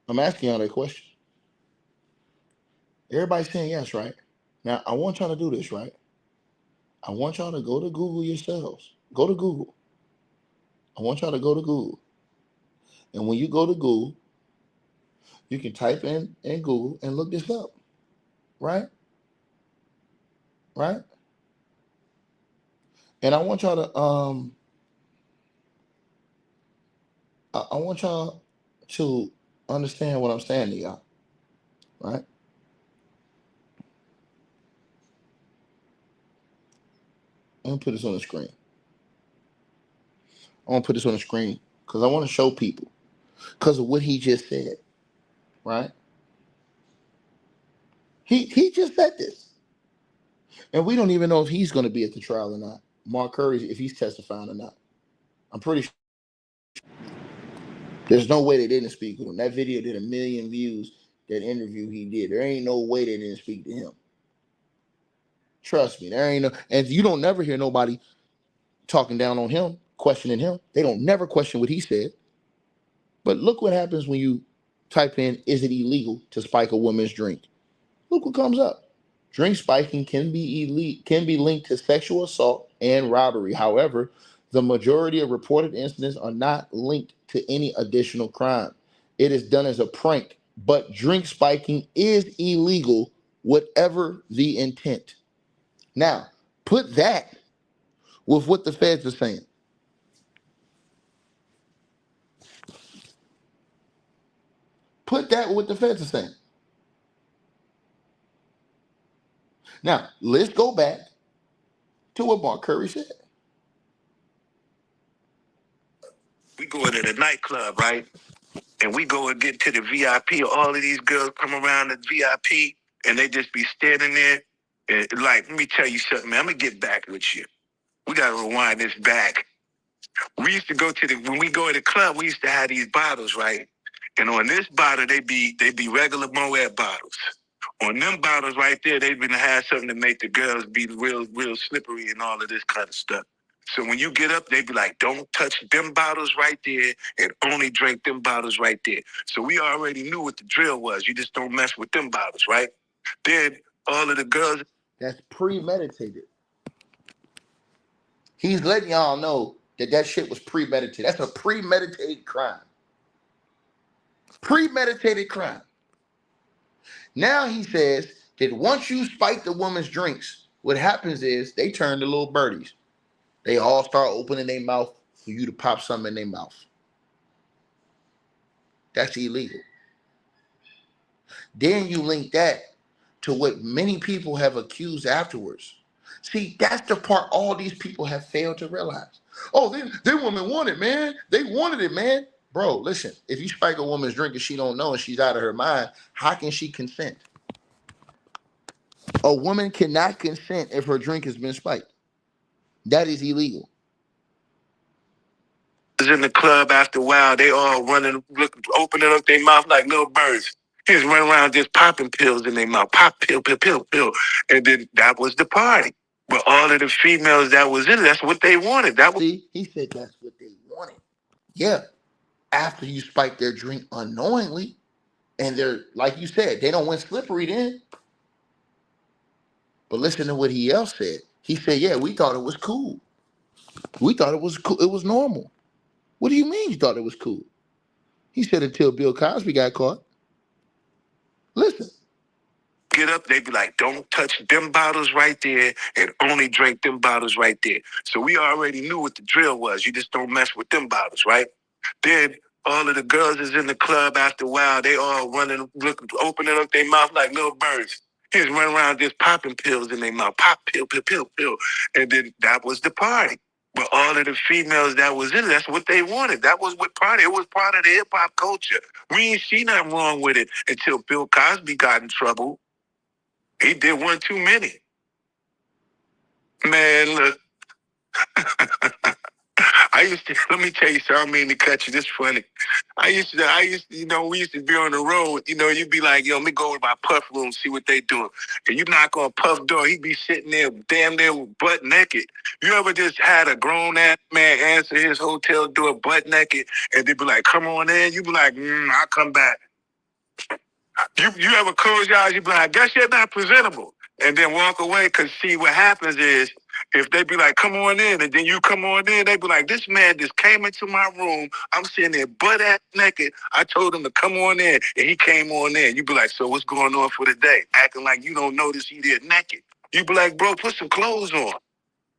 I'm asking y'all that question. Everybody's saying yes, right? Now, I want y'all to do this, right? I want y'all to go to Google yourselves. Go to Google. I want y'all to go to Google. And when you go to Google, you can type in Google and look this up. Right? Right? And I want y'all to I want y'all to understand what I'm saying to y'all. Right? I'm gonna put this on the screen. I want to put this on the screen because I want to show people because of what he just said. Right? He just said this. And we don't even know if he's going to be at the trial or not. Mark Curry, if he's testifying or not. I'm pretty sure. There's no way they didn't speak with him. That video did 1 million views, that interview he did. There ain't no way they didn't speak to him. Trust me, there ain't no, and you don't never hear nobody talking down on him, questioning him. They don't never question what he said. But look what happens when you type in, is it illegal to spike a woman's drink? Look what comes up. Drink spiking can be linked to sexual assault and robbery. However, the majority of reported incidents are not linked to any additional crime. It is done as a prank, but drink spiking is illegal, whatever the intent. Now, put that with what the feds are saying. Put that with what the feds are saying. Now, let's go back to what Mark Curry said. We go into the nightclub, right? And we go and get to the VIP. All of these girls come around the VIP and they just be standing there and like, let me tell you something, man. I'm going to get back with you. We got to rewind this back. We used to go to when we go to the club, we used to have these bottles, right? And on this bottle, they be regular Moet bottles. On them bottles right there, they've been had something to make the girls be real slippery and all of this kind of stuff. So when you get up, they be like, don't touch them bottles right there and only drink them bottles right there. So we already knew what the drill was. You just don't mess with them bottles, right? Then all of the girls. That's premeditated. He's letting y'all know that shit was premeditated. That's a premeditated crime. Premeditated crime. Now he says that once you spike the woman's drinks, what happens is they turn to little birdies. They all start opening their mouth for you to pop something in their mouth. That's illegal. Then you link that to what many people have accused afterwards. See, that's the part all these people have failed to realize. Oh, they women want it, man. They wanted it, man. Bro, listen, if you spike a woman's drink and she don't know and she's out of her mind, how can she consent? A woman cannot consent if her drink has been spiked. That is illegal. In the club after a while, they all running, opening up their mouth like little birds. He just run around just popping pills in their mouth. Pop pill, pill, pill, pill. And then that was the party. But all of the females that was in it, that's what they wanted. That was. See, he said that's what they wanted. Yeah. After you spike their drink unknowingly, and they're, like you said, they don't went slippery then. But listen to what he else said. He said, yeah, we thought it was cool. We thought it was cool. It was normal. What do you mean you thought it was cool? He said until Bill Cosby got caught. Listen. Get up, they be like, don't touch them bottles right there and only drink them bottles right there. So we already knew what the drill was. You just don't mess with them bottles, right? Then all of the girls is in the club after a while. They all running, opening up their mouth like little birds. He just run around just popping pills in their mouth. Pop, pill, pill, pill, pill. And then that was the party. But all of the females that was in it, that's what they wanted. That was what party. It was part of the hip-hop culture. We ain't see nothing wrong with it until Bill Cosby got in trouble. He did one too many. Man, look. Let me tell you something, I mean to cut you, this funny. I used to, we used to be on the road, you'd be like, yo, let me go over my Puff room, see what they doing. And you knock on Puff door, he'd be sitting there damn near butt naked. You ever just had a grown ass man answer his hotel door butt naked, and they'd be like, come on in? You be like, I'll come back. You ever close your eyes, you be like, I guess you're not presentable. And then walk away, because see, what happens is, if they be like, come on in, and then you come on in, they be like, this man just came into my room. I'm sitting there butt-ass naked. I told him to come on in, and he came on in. You be like, so what's going on for the day? Acting like you don't notice he there naked. You be like, bro, put some clothes on.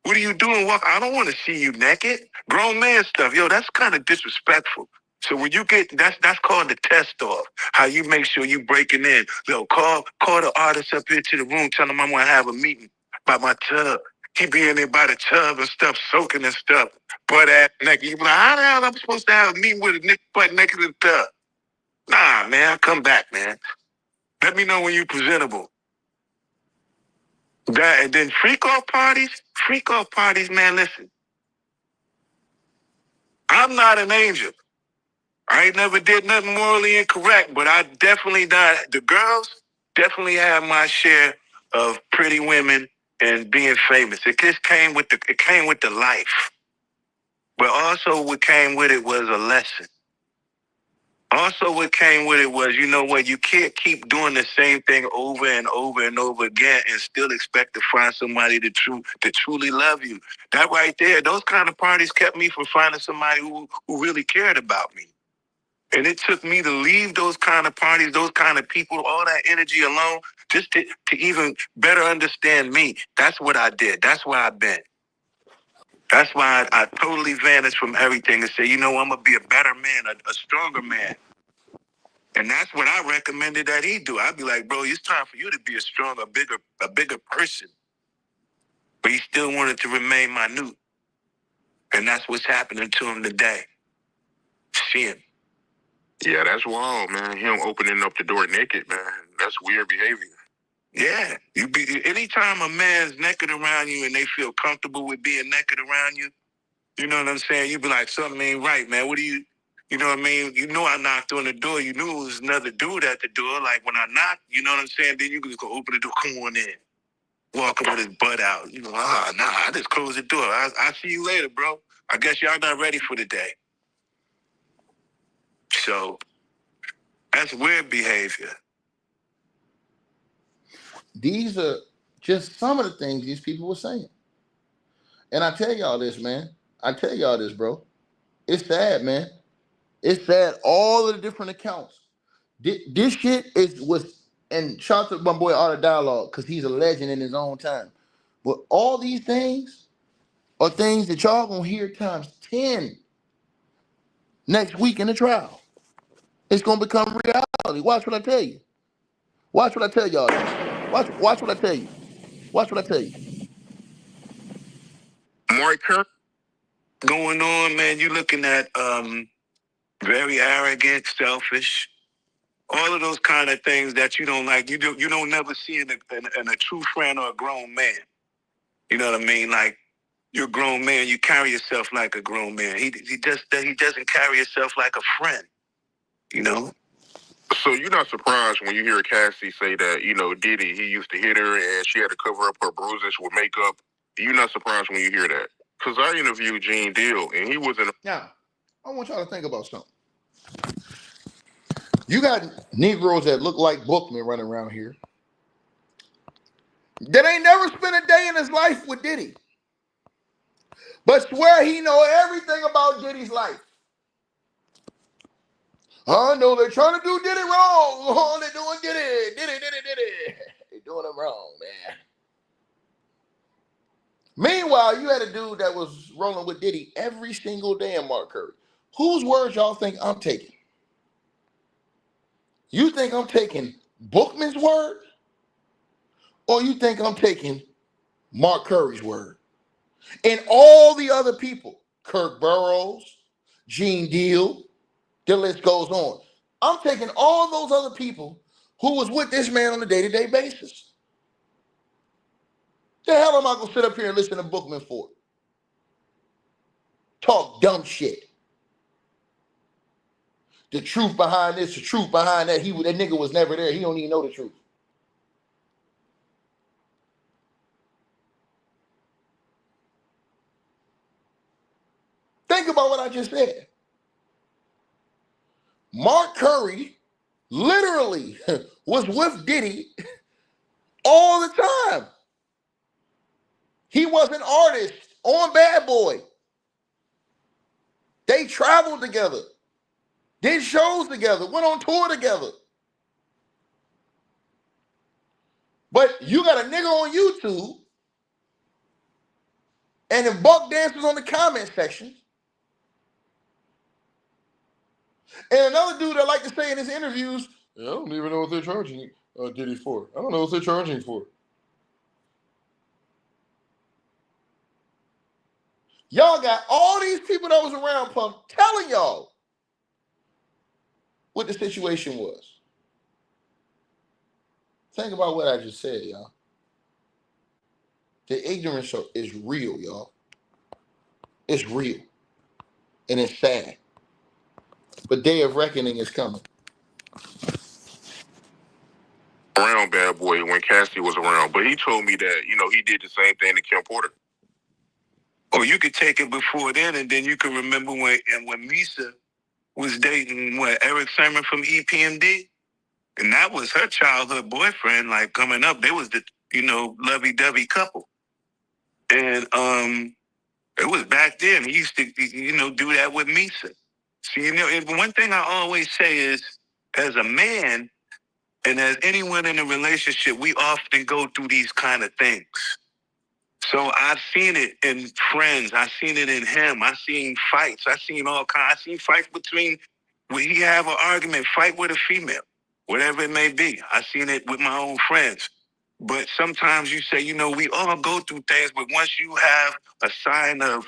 What are you doing? I don't want to see you naked. Grown man stuff. Yo, that's kind of disrespectful. So when you get, that's called the test off. How you make sure you breaking in. Yo, call the artist up here to the room, tell him I want to have a meeting by my tub. He be in there by the tub and stuff, soaking and stuff. Butt ass naked. You be like, how the hell am I supposed to have a meeting with a nigga butt naked in the tub? Nah, man, come back, man. Let me know when you presentable. That, and then freak off parties, man, listen. I'm not an angel. I ain't never did nothing morally incorrect, but I definitely not. The girls definitely have my share of pretty women and being famous. It just came with the life. But also what came with it was a lesson. Also what came with it was, you know what, you can't keep doing the same thing over and over and over again and still expect to find somebody to truly love you. That right there, those kind of parties kept me from finding somebody who really cared about me. And it took me to leave those kind of parties, those kind of people, all that energy alone, just to even better understand me. That's what I did. That's where I've been. That's why I totally vanished from everything and said, you know, I'm going to be a better man, a stronger man. And that's what I recommended that he do. I'd be like, bro, it's time for you to be a stronger, a bigger person. But he still wanted to remain minute. And that's what's happening to him today. See him. Yeah, that's wild, man. Him opening up the door naked, man. That's weird behavior. Yeah. Anytime a man's naked around you and they feel comfortable with being naked around you, you know what I'm saying? You be like, something ain't right, man. You know what I mean? You know I knocked on the door. You knew it was another dude at the door. Like when I knocked, you know what I'm saying? Then you can just go open the door, come on in. Walking with his butt out. You know, nah, I just closed the door. I'll see you later, bro. I guess y'all not ready for the day. So that's weird behavior. These are just some of the things these people were saying. And I tell y'all this, man. I tell y'all this, bro. It's sad, man. It's sad. All of the different accounts. This shit was, and shout out to my boy Art of Dialogue, because he's a legend in his own time. But all these things are things that y'all gonna hear times 10 next week in the trial. It's gonna become reality. Watch what I tell you. Watch what I tell y'all. Watch what I tell you. Watch what I tell you. Mark Kirk Going on, man. You looking at very arrogant, selfish, all of those kind of things that you don't like. You don't never see in a true friend or a grown man. You know what I mean? Like, you're a grown man. You carry yourself like a grown man. He doesn't carry himself like a friend. You know. So you're not surprised when you hear Cassie say that, Diddy, he used to hit her and she had to cover up her bruises with makeup. You're not surprised when you hear that. Because I interviewed Gene Deal and he was in Now, I want y'all to think about something. You got Negroes that look like Bookman running around here that ain't never spent a day in his life with Diddy, but swear he know everything about Diddy's life. I know they're trying to do Diddy wrong. Oh, they're doing Diddy. They're doing him wrong, man. Meanwhile, you had a dude that was rolling with Diddy every single day in Mark Curry. Whose words y'all think I'm taking? You think I'm taking Bookman's word? Or you think I'm taking Mark Curry's word? And all the other people, Kirk Burroughs, Gene Deal, the list goes on. I'm taking all those other people who was with this man on a day-to-day basis. The hell am I going to sit up here and listen to Bookman for? Talk dumb shit. The truth behind this, the truth behind that, that nigga was never there. He don't even know the truth. Think about what I just said. Mark Curry literally was with Diddy all the time. He was an artist on Bad Boy. They traveled together, did shows together, went on tour together. But you got a nigga on YouTube and then buck dancers on the comment section. And another dude that like to say in his interviews, I don't even know what they're charging Diddy for. I don't know what they're charging for. Y'all got all these people that was around Pump telling y'all what the situation was. Think about what I just said, y'all. The ignorance is real, y'all. It's real. And it's sad. But day of reckoning is coming. around Bad Boy when Cassie was around. But he told me that, he did the same thing to Kim Porter. Or you could take it before then, and then you can remember when Misa was dating Eric Sermon from EPMD, and that was her childhood boyfriend. Like coming up, they was the lovey-dovey couple, and it was back then. He used to do that with Misa. So and one thing I always say is, as a man and as anyone in a relationship, we often go through these kind of things. So I've seen it in friends. I've seen it in him. I've seen fights. I've seen all kinds. I've seen fights when he have an argument, fight with a female, whatever it may be. I've seen it with my own friends. But sometimes you say, we all go through things, but once you have a sign of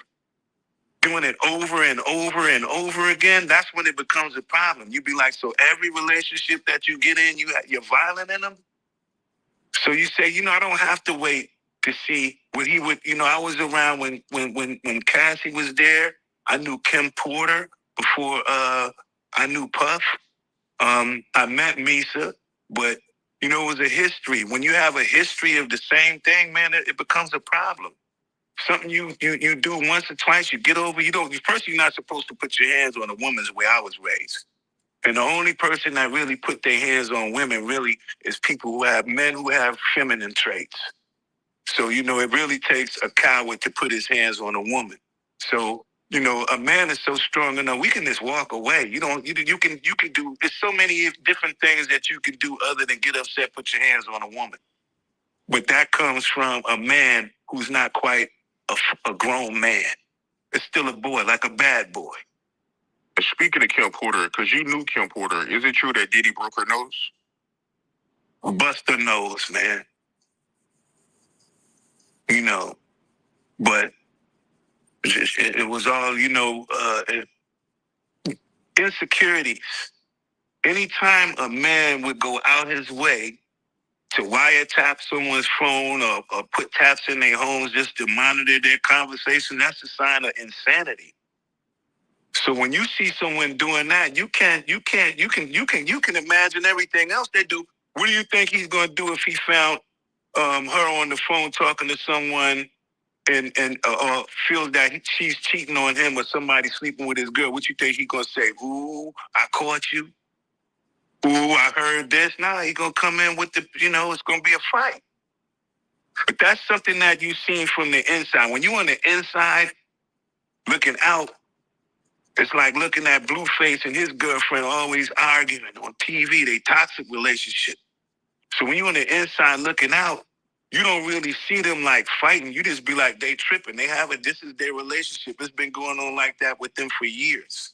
doing it over and over and over again, that's when it becomes a problem. You be like, so every relationship that you get in, you're violent in them? So you say, I don't have to wait to see what he would, I was around when Cassie was there. I knew Kim Porter before I knew Puff. I met Misa, but it was a history. When you have a history of the same thing, man, it becomes a problem. Something you do once or twice, you get over. First, you're not supposed to put your hands on a woman's way I was raised. And the only person that really put their hands on women really is men who have feminine traits. So, it really takes a coward to put his hands on a woman. So, a man is so strong enough, we can just walk away. You can do, there's so many different things that you can do other than get upset, put your hands on a woman. But that comes from a man who's not quite a grown man. It's still a boy, like a bad boy. Speaking of Kim Porter, because you knew Kim Porter, is it true that Diddy broke her nose? Bust her nose, man. You know, but it was all, insecurities. Anytime a man would go out his way to wiretap someone's phone or put taps in their homes just to monitor their conversation, that's a sign of insanity. So when you see someone doing that, you can imagine everything else they do. What do you think he's going to do if he found her on the phone talking to someone and feels that she's cheating on him or somebody sleeping with his girl? What you think he's going to say? Ooh, I caught you. Ooh, I heard this. Nah, he's going to come in with it's going to be a fight. But that's something that you've seen from the inside. When you're on the inside looking out, it's like looking at Blueface and his girlfriend always arguing on TV, they toxic relationship. So when you're on the inside looking out, you don't really see them like fighting. You just be like, they tripping. This is their relationship. It's been going on like that with them for years.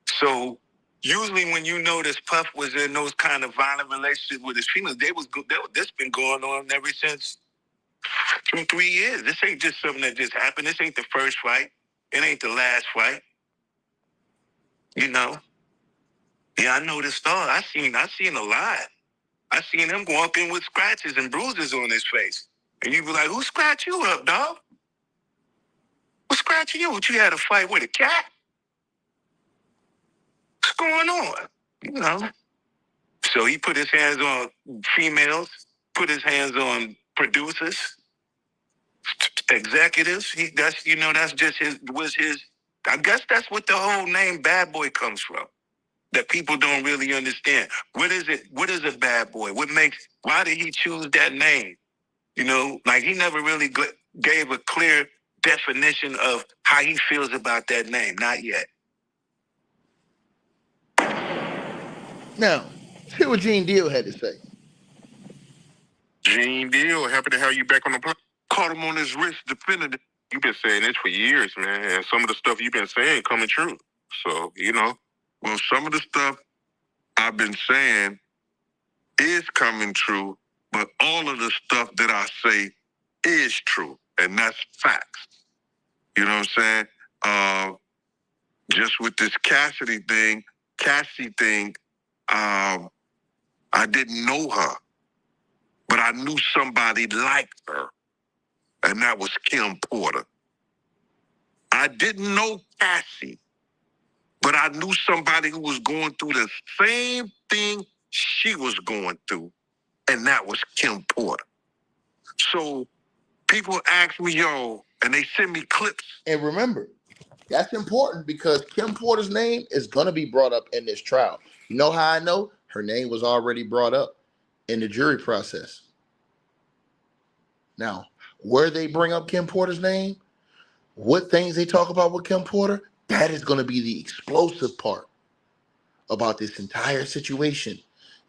So usually when you notice Puff was in those kind of violent relationships with his females, this been going on ever since 3 years. This ain't just something that just happened. This ain't the first fight. It ain't the last fight. Yeah, I noticed all. I seen a lot. I seen him walking with scratches and bruises on his face. And you be like, who scratched you up, dog? Who scratching you? What, you had a fight with a cat? What's going on? So he put his hands on females, put his hands on producers, executives. That's just his. I guess that's what the whole name Bad Boy comes from. That people don't really understand. What is it? What is a bad boy? Why did he choose that name? Like he never really gave a clear definition of how he feels about that name. Not yet. Now, hear what Gene Deal had to say. Gene Deal, happy to have you back on the plane. Caught him on his wrist, defended it. You've been saying this for years, man, and some of the stuff you've been saying coming true. So, well, some of the stuff I've been saying is coming true, but all of the stuff that I say is true, and that's facts. You know what I'm saying? Just with this Cassie thing, I didn't know her, but I knew somebody like her, and that was Kim Porter. I didn't know Cassie, but I knew somebody who was going through the same thing she was going through, and that was Kim Porter. So people ask me, and they send me clips. And remember, that's important because Kim Porter's name is going to be brought up in this trial. You know how I know? Her name was already brought up in the jury process. Now, where they bring up Kim Porter's name, what things they talk about with Kim Porter, that is going to be the explosive part about this entire situation,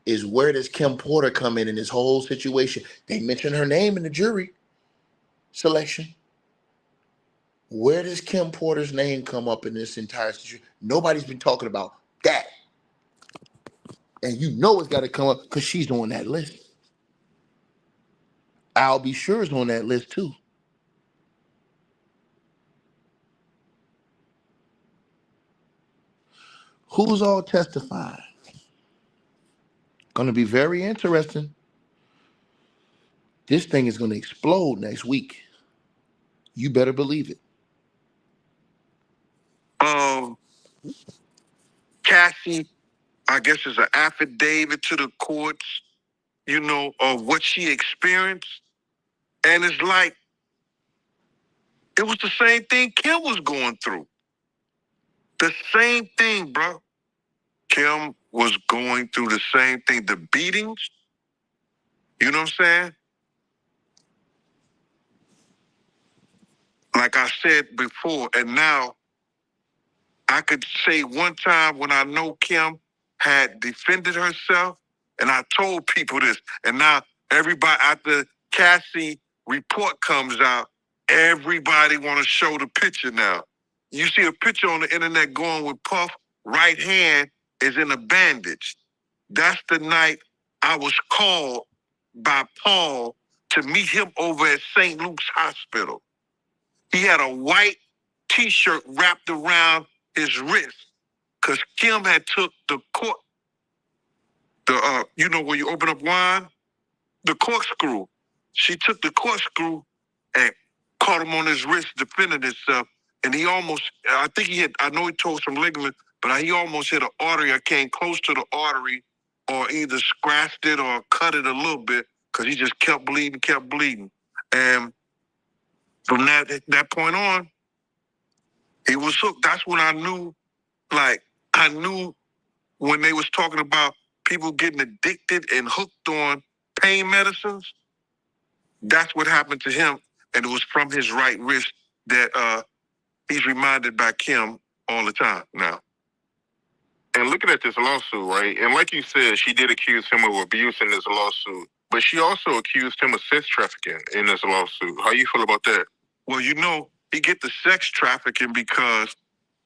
is where does Kim Porter come in this whole situation? They mention her name in the jury selection. Where does Kim Porter's name come up in this entire situation? Nobody's been talking about that. And it's got to come up because she's on that list. I'll be sure is on that list too. Who's all testifying? Going to be very interesting. This thing is going to explode next week. You better believe it. Cassie, I guess, is an affidavit to the courts, of what she experienced. And it's like, it was the same thing Kim was going through. The same thing, bro. Kim was going through the same thing. The beatings, you know what I'm saying? Like I said before, and now I could say one time when I know Kim had defended herself, and I told people this, and now everybody, after Cassie report comes out, Everybody want to show the picture now. You see a picture on the internet going with Puff, right hand is in a bandage. That's the night I was called by Paul to meet him over at St. Luke's Hospital. He had a white T-shirt wrapped around his wrist because Kim had took the cork, you know where you open up wine? The corkscrew. She took the corkscrew and caught him on his wrist defending himself. And he almost, I think he had, I know he tore some ligament, but he almost hit an artery. I came close to the artery or either scratched it or cut it a little bit because he just kept bleeding. And from that point on, he was hooked. That's when I knew, I knew when they was talking about people getting addicted and hooked on pain medicines, that's what happened to him. And it was from his right wrist that he's reminded by Kim all the time now. And looking at this lawsuit, right? And like you said, she did accuse him of abuse in this lawsuit, but she also accused him of sex trafficking in this lawsuit. How you feel about that? Well, you know, he get the sex trafficking because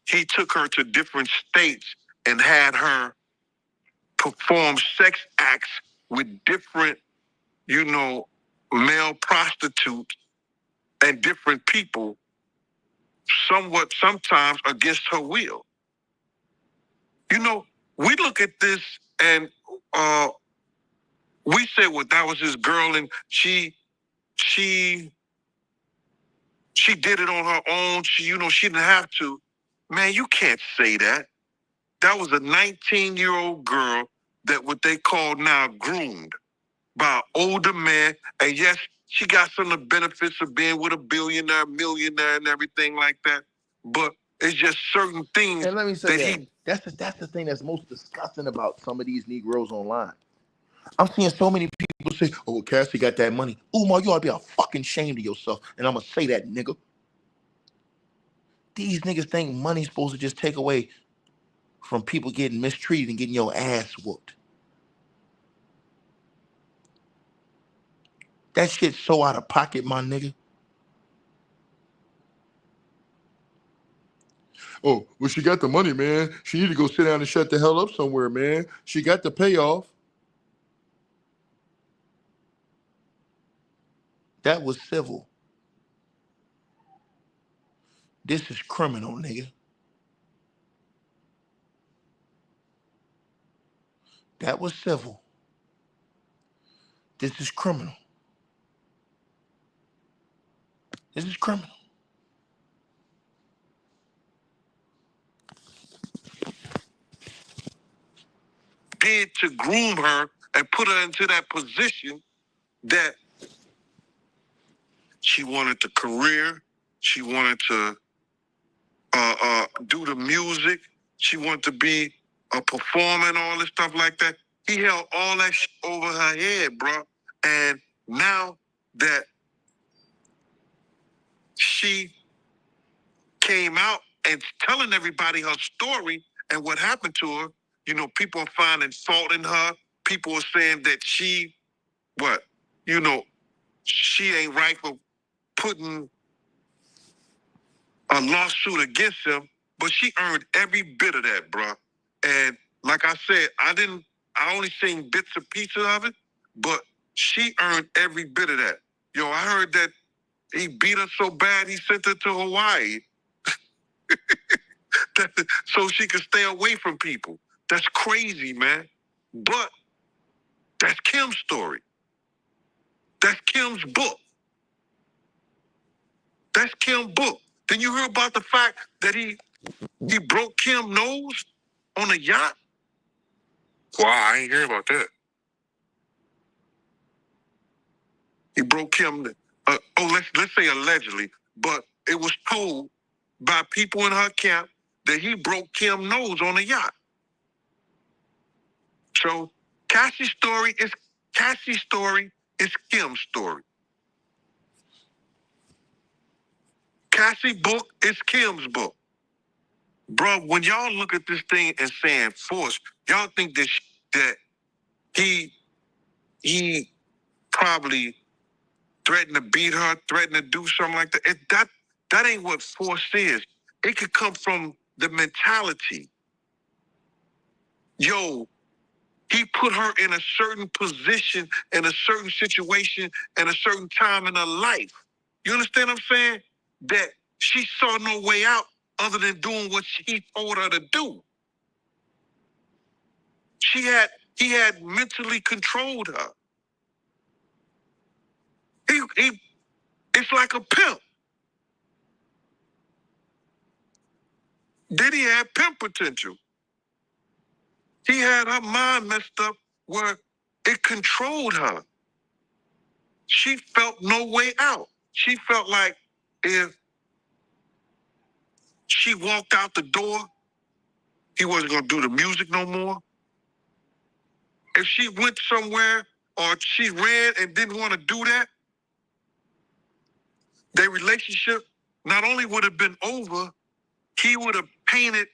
he took her to different states and had her perform sex acts with different, you know, male prostitutes and different people, sometimes against her will. You know, we look at this and we say, well, that was his girl and she did it on her own. She didn't have to. Man, you can't say that. That was a 19-year-old girl that what they call now groomed by an older man. And yes, she got some of the benefits of being with a billionaire, millionaire, and everything like that. But it's just certain things. And let me say that's the thing that's most disgusting about some of these Negroes online. I'm seeing so many people say, "Oh, Cassie got that money." Umar, you ought to be a fucking ashamed of yourself. And I'm gonna say that, nigga. These niggas think money's supposed to just take away from people getting mistreated and getting your ass whooped. That shit's so out of pocket, my nigga. Oh, well, she got the money, man. She need to go sit down and shut the hell up somewhere, man. She got the payoff. That was civil. This is criminal, nigga. That was civil. This is criminal. This is criminal. Did to groom her and put her into that position that she wanted the career, she wanted to do the music, she wanted to be a performer and all this stuff like that. He held all that shit over her head, bro. And now that she came out and telling everybody her story and what happened to her, you know, people are finding fault in her. People are saying that she ain't right for putting a lawsuit against him, but she earned every bit of that, bro. And like I said, I only seen bits and pieces of it, but she earned every bit of that. Yo, I heard that he beat her so bad he sent her to Hawaii so she could stay away from people. That's crazy, man. But that's Kim's story. That's Kim's book. That's Kim's book. Then you heard about the fact that he broke Kim's nose on a yacht? Wow, I ain't hear about that. He broke Kim, let's say allegedly, but it was told by people in her camp that he broke Kim's nose on a yacht. So Cassie's story is Kim's story. Cassie's book is Kim's book. Bro, when y'all look at this thing and saying force, y'all think that he probably threaten to beat her, threaten to do something like that. That ain't what force is. It could come from the mentality. Yo, he put her in a certain position, in a certain situation, and a certain time in her life. You understand what I'm saying? That she saw no way out other than doing what he told her to do. He had mentally controlled her. It's like a pimp. Diddy had pimp potential. He had her mind messed up where it controlled her. She felt no way out. She felt like if she walked out the door, he wasn't going to do the music no more. If she went somewhere or she ran and didn't want to do that, their relationship not only would have been over, he would have painted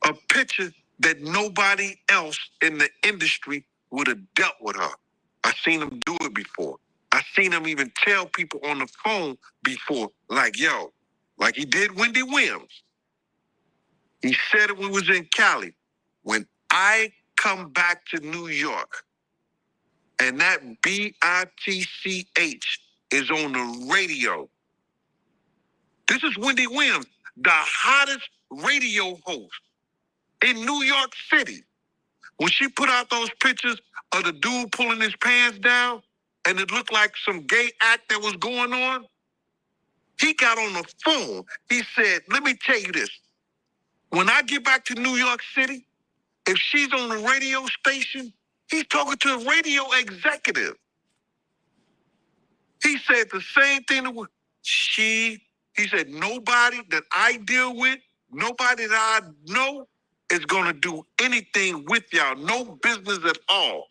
a picture that nobody else in the industry would have dealt with her. I seen him do it before. I seen him even tell people on the phone before, like, yo, like he did Wendy Williams. He said it when we was in Cali. When I come back to New York and that BITCH is on the radio. This is Wendy Williams, the hottest radio host in New York City. When she put out those pictures of the dude pulling his pants down and it looked like some gay act that was going on, he got on the phone. He said, let me tell you this. When I get back to New York City, if she's on the radio station, he's talking to a radio executive. He said the same thing to he said, nobody that I deal with, nobody that I know is going to do anything with y'all. No business at all.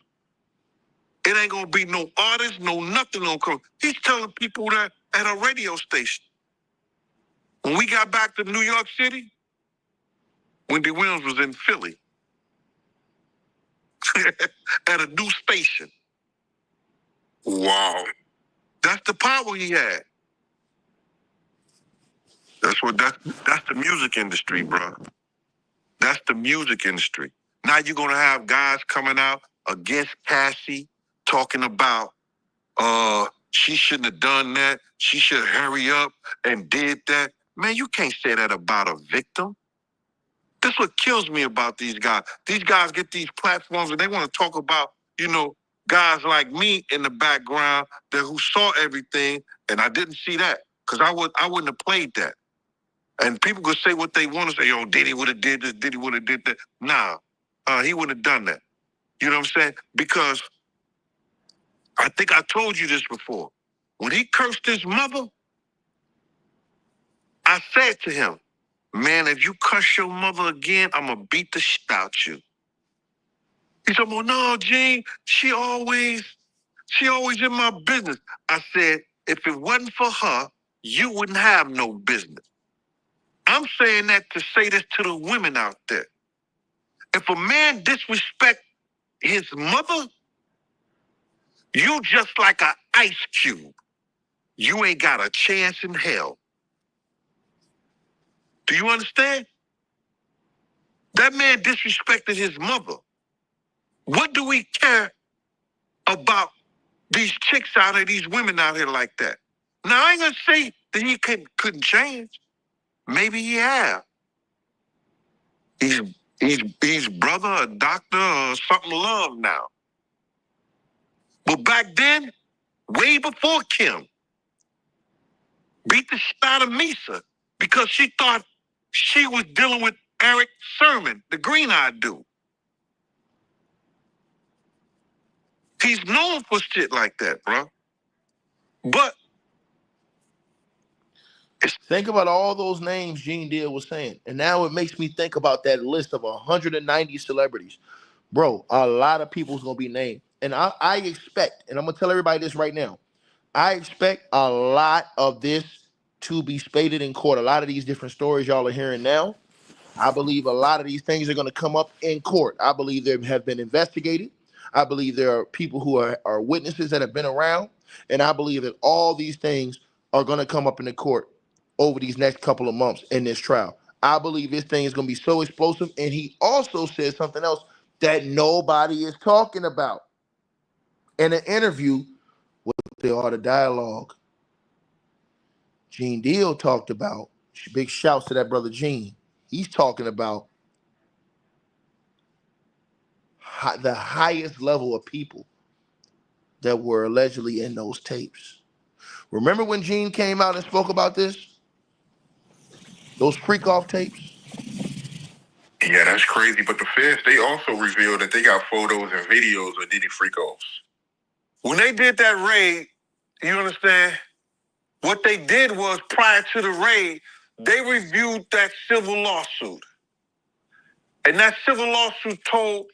It ain't going to be no artist, no nothing going to come. He's telling people that at a radio station. When we got back to New York City, Wendy Williams was in Philly at a new station. Wow. That's the power he had. That's the music industry, bro. That's the music industry. Now you're gonna have guys coming out against Cassie, talking about she shouldn't have done that. She should hurry up and did that. Man, you can't say that about a victim. That's what kills me about these guys. These guys get these platforms and they want to talk about, guys like me in the background who saw everything, and I didn't see that because I wouldn't have played that. And people could say what they want to say. Oh, Diddy would have did this. Diddy would have did that. Nah, he wouldn't have done that. You know what I'm saying? Because I think I told you this before. When he cursed his mother, I said to him, man, if you curse your mother again, I'm going to beat the shit out you. He said, well, no, Gene, she always in my business. I said, if it wasn't for her, you wouldn't have no business. I'm saying that to say this to the women out there. If a man disrespect his mother, you just like an ice cube. You ain't got a chance in hell. Do you understand? That man disrespected his mother. What do we care about these chicks out here, these women out here like that? Now, I ain't gonna say that he couldn't change. Maybe he have. He's brother, a doctor, or something love now. But back then, way before Kim, beat the shit out of Misa because she thought she was dealing with Eric Sermon, the green-eyed dude. He's known for shit like that, bro. But think about all those names Gene Deal was saying. And now it makes me think about that list of 190 celebrities. Bro, a lot of people's going to be named. And I expect, and I'm going to tell everybody this right now, I expect a lot of this to be spaded in court. A lot of these different stories y'all are hearing now, I believe a lot of these things are going to come up in court. I believe they have been investigated. I believe there are people who are witnesses that have been around. And I believe that all these things are going to come up in the court over these next couple of months in this trial. I believe this thing is going to be so explosive. And he also said something else that nobody is talking about. In an interview with the Art of Dialogue, Gene Deal talked about, big shouts to that brother Gene. He's talking about the highest level of people that were allegedly in those tapes. Remember when Gene came out and spoke about this? Those freak off tapes? Yeah, that's crazy. But the feds, they also revealed that they got photos and videos of Diddy freak offs. When they did that raid, you understand, what they did was prior to the raid, they reviewed that civil lawsuit. And that civil lawsuit told,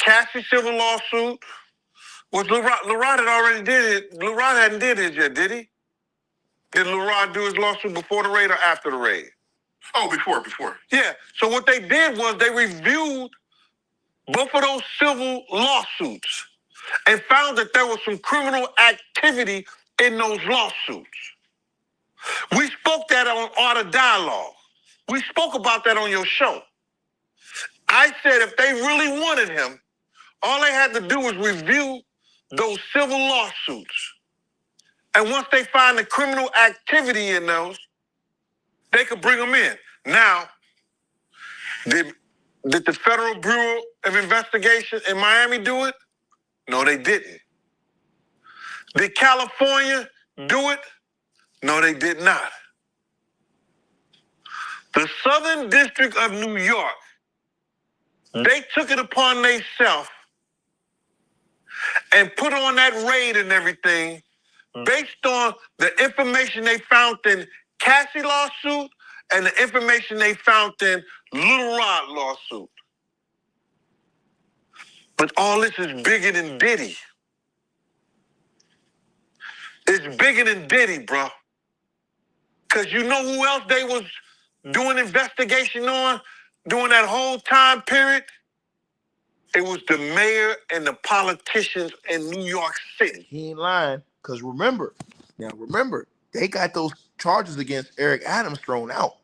Cassie's civil lawsuit was LeRod had already did it. LeRod hadn't did it yet, did he? Did LeRod do his lawsuit before the raid or after the raid? Oh, before. Yeah. So what they did was they reviewed both of those civil lawsuits and found that there was some criminal activity in those lawsuits. We spoke that on Art of Dialogue. We spoke about that on your show. I said if they really wanted him, all they had to do was review those civil lawsuits. And once they find the criminal activity in those, they could bring them in. Now, did the Federal Bureau of Investigation in Miami do it? No, they didn't. Did California do it? No, they did not. The Southern District of New York, they took it upon themselves and put on that raid and everything based on the information they found in Cassie lawsuit and the information they found in Little Rod lawsuit. But all this is bigger than Diddy. It's bigger than Diddy, bro. Because you know who else they was doing investigation on during that whole time period? It was the mayor and the politicians in New York City. He ain't lying. Because remember, they got those charges against Eric Adams thrown out.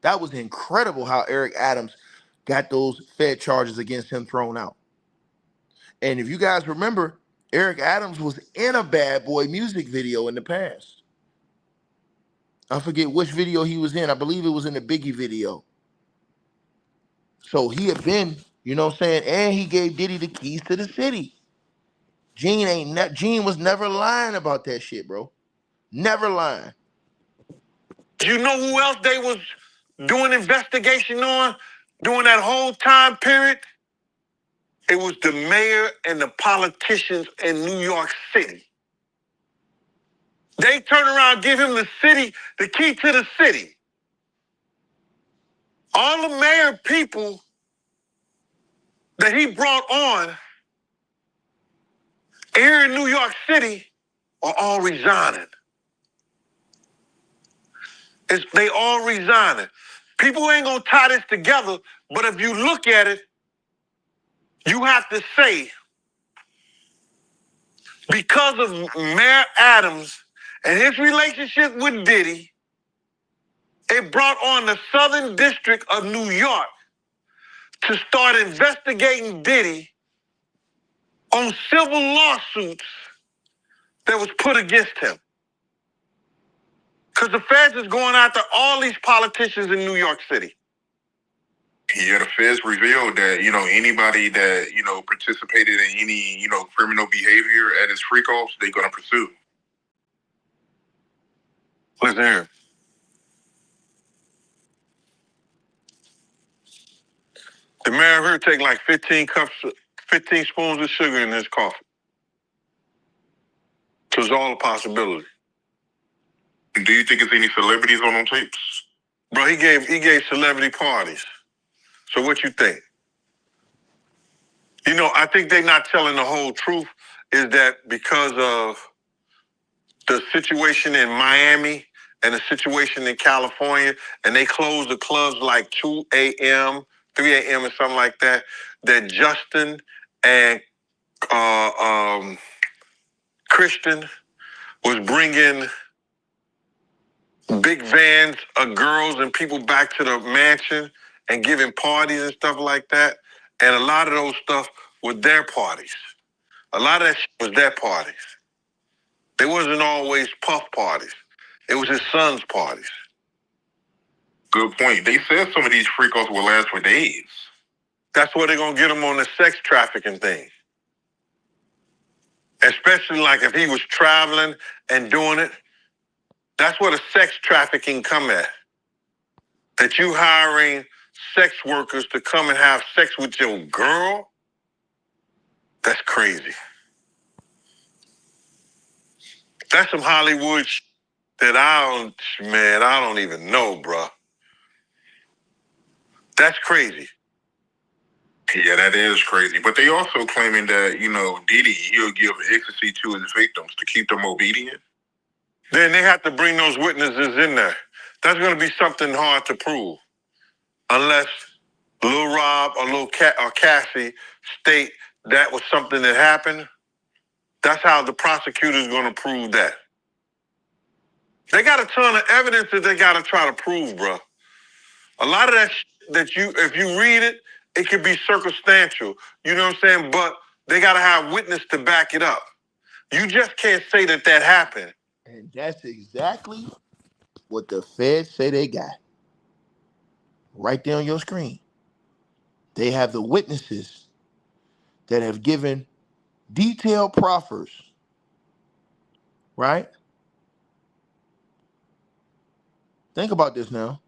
That was incredible how Eric Adams got those Fed charges against him thrown out. And if you guys remember, Eric Adams was in a Bad Boy music video in the past. I forget which video he was in. I believe it was in the Biggie video. So he had been, you know what I'm saying? And he gave Diddy the keys to the city. Gene was never lying about that shit, bro. Never lying. You know who else they was doing investigation on during that whole time period? It was the mayor and the politicians in New York City. They turn around and give him the key to the city. All the mayor people that he brought on here in New York City are all resigning. They all resigning. People ain't gonna tie this together, but if you look at it, you have to say, because of Mayor Adams and his relationship with Diddy, it brought on the Southern District of New York to start investigating Diddy on civil lawsuits that was put against him. Because the feds is going after all these politicians in New York City. Yeah, the feds revealed that, anybody that, participated in any, criminal behavior at his freak-offs, they're going to pursue. Listen here. The mayor here take like 15 spoons of sugar in his coffee. So it's all a possibility. Do you think there's any celebrities on them tapes? Bro, he gave celebrity parties. So what you think? I think they're not telling the whole truth is that because of the situation in Miami and the situation in California, and they closed the clubs like 2 a.m., 3 a.m. or something like that, that Justin and Christian was bringing big vans of girls and people back to the mansion and giving parties and stuff like that. And a lot of those stuff were their parties. A lot of that shit was their parties. They wasn't always Puff parties. It was his son's parties. Good point. They said some of these freakouts will last for days. That's where they're going to get him on the sex trafficking thing. Especially like if he was traveling and doing it. That's where the sex trafficking come at. That you hiring sex workers to come and have sex with your girl, that's crazy. That's some Hollywood that I don't even know, bro. That's crazy. Yeah, that is crazy. But they also claiming that, Diddy, he'll give ecstasy to his victims to keep them obedient. Then they have to bring those witnesses in there. That's going to be something hard to prove. Unless Lil Rob or Cassie state that was something that happened. That's how the prosecutor's going to prove that. They got a ton of evidence that they got to try to prove, bro. A lot of that that if you read it, it could be circumstantial. You know what I'm saying? But they got to have witness to back it up. You just can't say that happened. And that's exactly what the feds say they got. Right there on your screen. They have the witnesses that have given detailed proffers. Right? Think about this now.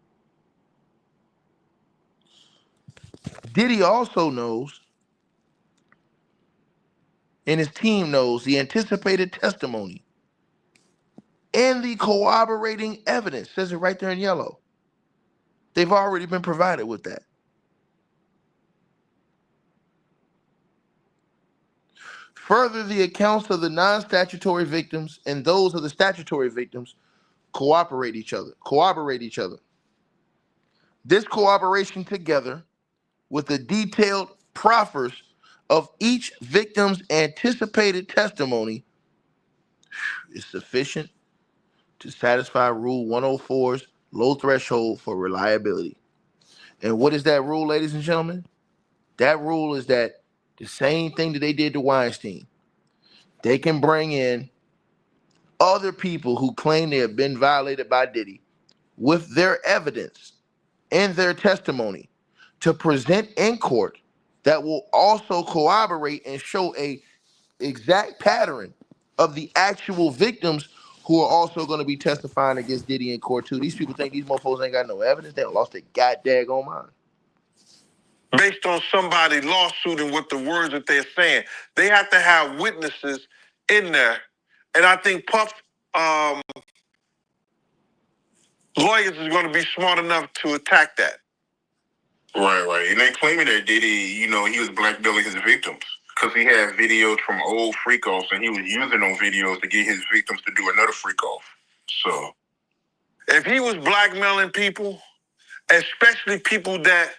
Diddy also knows, and his team knows, the anticipated testimony and the corroborating evidence. Says it right there in yellow. They've already been provided with that. Further, the accounts of the non-statutory victims and those of the statutory victims corroborate each other. This corroboration together with the detailed proffers of each victim's anticipated testimony is sufficient to satisfy Rule 104's low threshold for reliability. And what is that rule, ladies and gentlemen? That rule is that the same thing that they did to Weinstein. They can bring in other people who claim they have been violated by Diddy with their evidence and their testimony to present in court that will also corroborate and show a exact pattern of the actual victims who are also going to be testifying against Diddy in court too. These people think these motherfuckers ain't got no evidence. They done lost their goddamn mind. Based on somebody lawsuiting with the words that they're saying. They have to have witnesses in there. And I think Puff lawyers is going to be smart enough to attack that. Right. And they claiming that Diddy, he was blackmailing his victims because he had videos from old freak-offs and he was using those videos to get his victims to do another freak-off. So, if he was blackmailing people, especially people that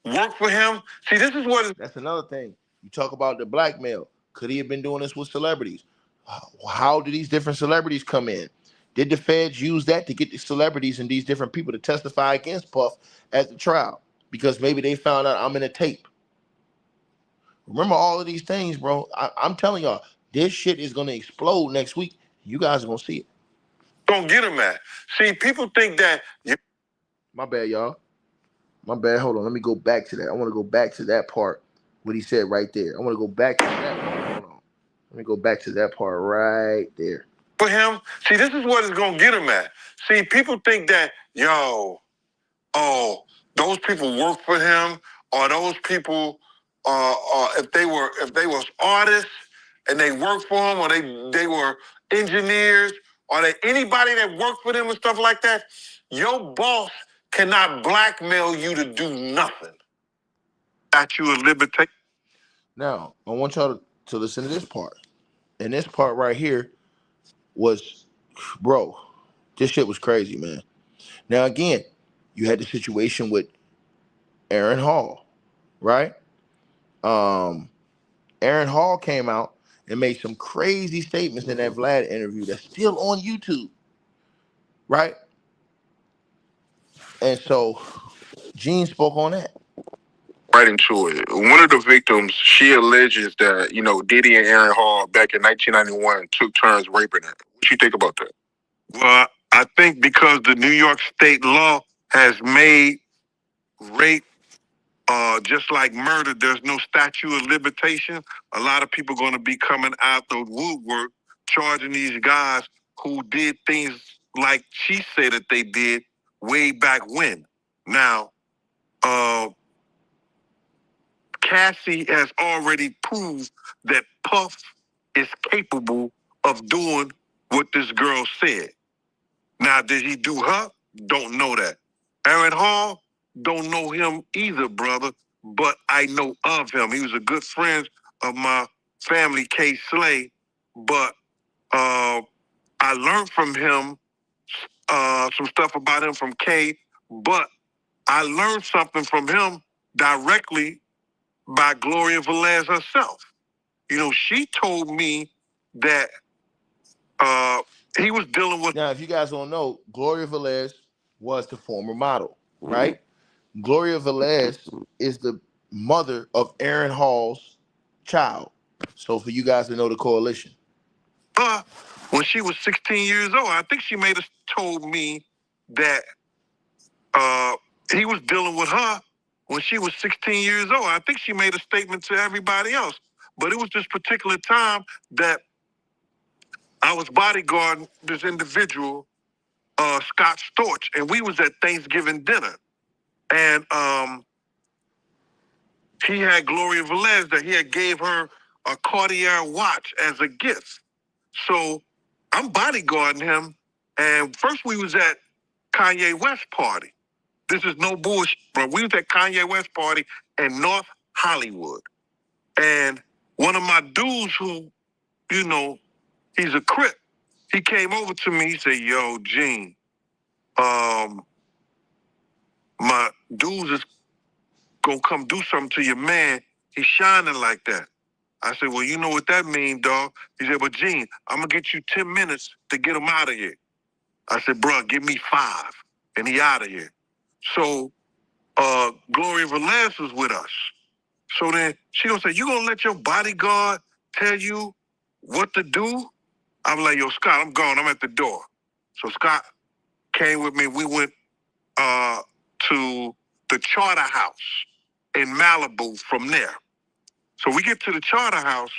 work for him, see, this is what... That's another thing. You talk about the blackmail. Could he have been doing this with celebrities? How did these different celebrities come in? Did the feds use that to get the celebrities and these different people to testify against Puff at the trial? Because maybe they found out I'm in a tape. Remember all of these things, bro. I'm telling y'all, this shit is going to explode next week. You guys are going to see it. Don't get him at. See, people think that... My bad, y'all. My bad. Hold on. Let me go back to that. I want to go back to that part, what he said right there. I want to go back to that part. Hold on. Let me go back to that part right there. For him, see, this is what it's going to get him at. See, people think that, those people work for him, or those people, if they was artists and they worked for him, or they were engineers, or anybody that worked for them and stuff like that, your boss cannot blackmail you to do nothing. Got you a liberty. Now, I want y'all to listen to this part. And this part right here was, bro, this shit was crazy, man. Now, again, you had the situation with Aaron Hall, right? Aaron Hall came out and made some crazy statements in that Vlad interview that's still on YouTube, right? And so Gene spoke on that. Right into it. One of the victims, she alleges that, Diddy and Aaron Hall back in 1991 took turns raping her. What you think about that? Well, I think because the New York state law has made rape just like murder, there's no statute of limitation. A lot of people are going to be coming out the woodwork charging these guys who did things like she said that they did way back when. Now, Cassie has already proved that Puff is capable of doing what this girl said. Now, did he do her? Don't know that. Aaron Hall, don't know him either, brother, but I know of him. He was a good friend of my family, K. Slay, but I learned from him some stuff about him from K, but I learned something from him directly by Gloria Velez herself. She told me that he was dealing with... Now, if you guys don't know, Gloria Velez was the former model, right? Gloria Velez is the mother of Aaron Hall's child. So for you guys to know the coalition. When she was 16 years old, I think she made us told me that he was dealing with her when she was 16 years old. I think she made a statement to everybody else. But it was this particular time that I was bodyguarding this individual, Scott Storch, and we was at Thanksgiving dinner. And he had Gloria Velez that he had gave her a Cartier watch as a gift. So I'm bodyguarding him, and first we was at Kanye West party. This is no bullshit, bro. We was at Kanye West party in North Hollywood. And one of my dudes who, he's a Crip, he came over to me, he said, yo, Gene, my dudes is gonna come do something to your man. He's shining like that. I said, well, you know what that mean, dog? He said, but Gene, I'm gonna get you 10 minutes to get him out of here. I said, bro, give me 5, and he out of here. So Gloria Velez was with us. So then she gonna say, you gonna let your bodyguard tell you what to do? I'm like, yo, Scott, I'm gone. I'm at the door. So Scott came with me. We went to the Charter House in Malibu from there. So we get to the Charter House.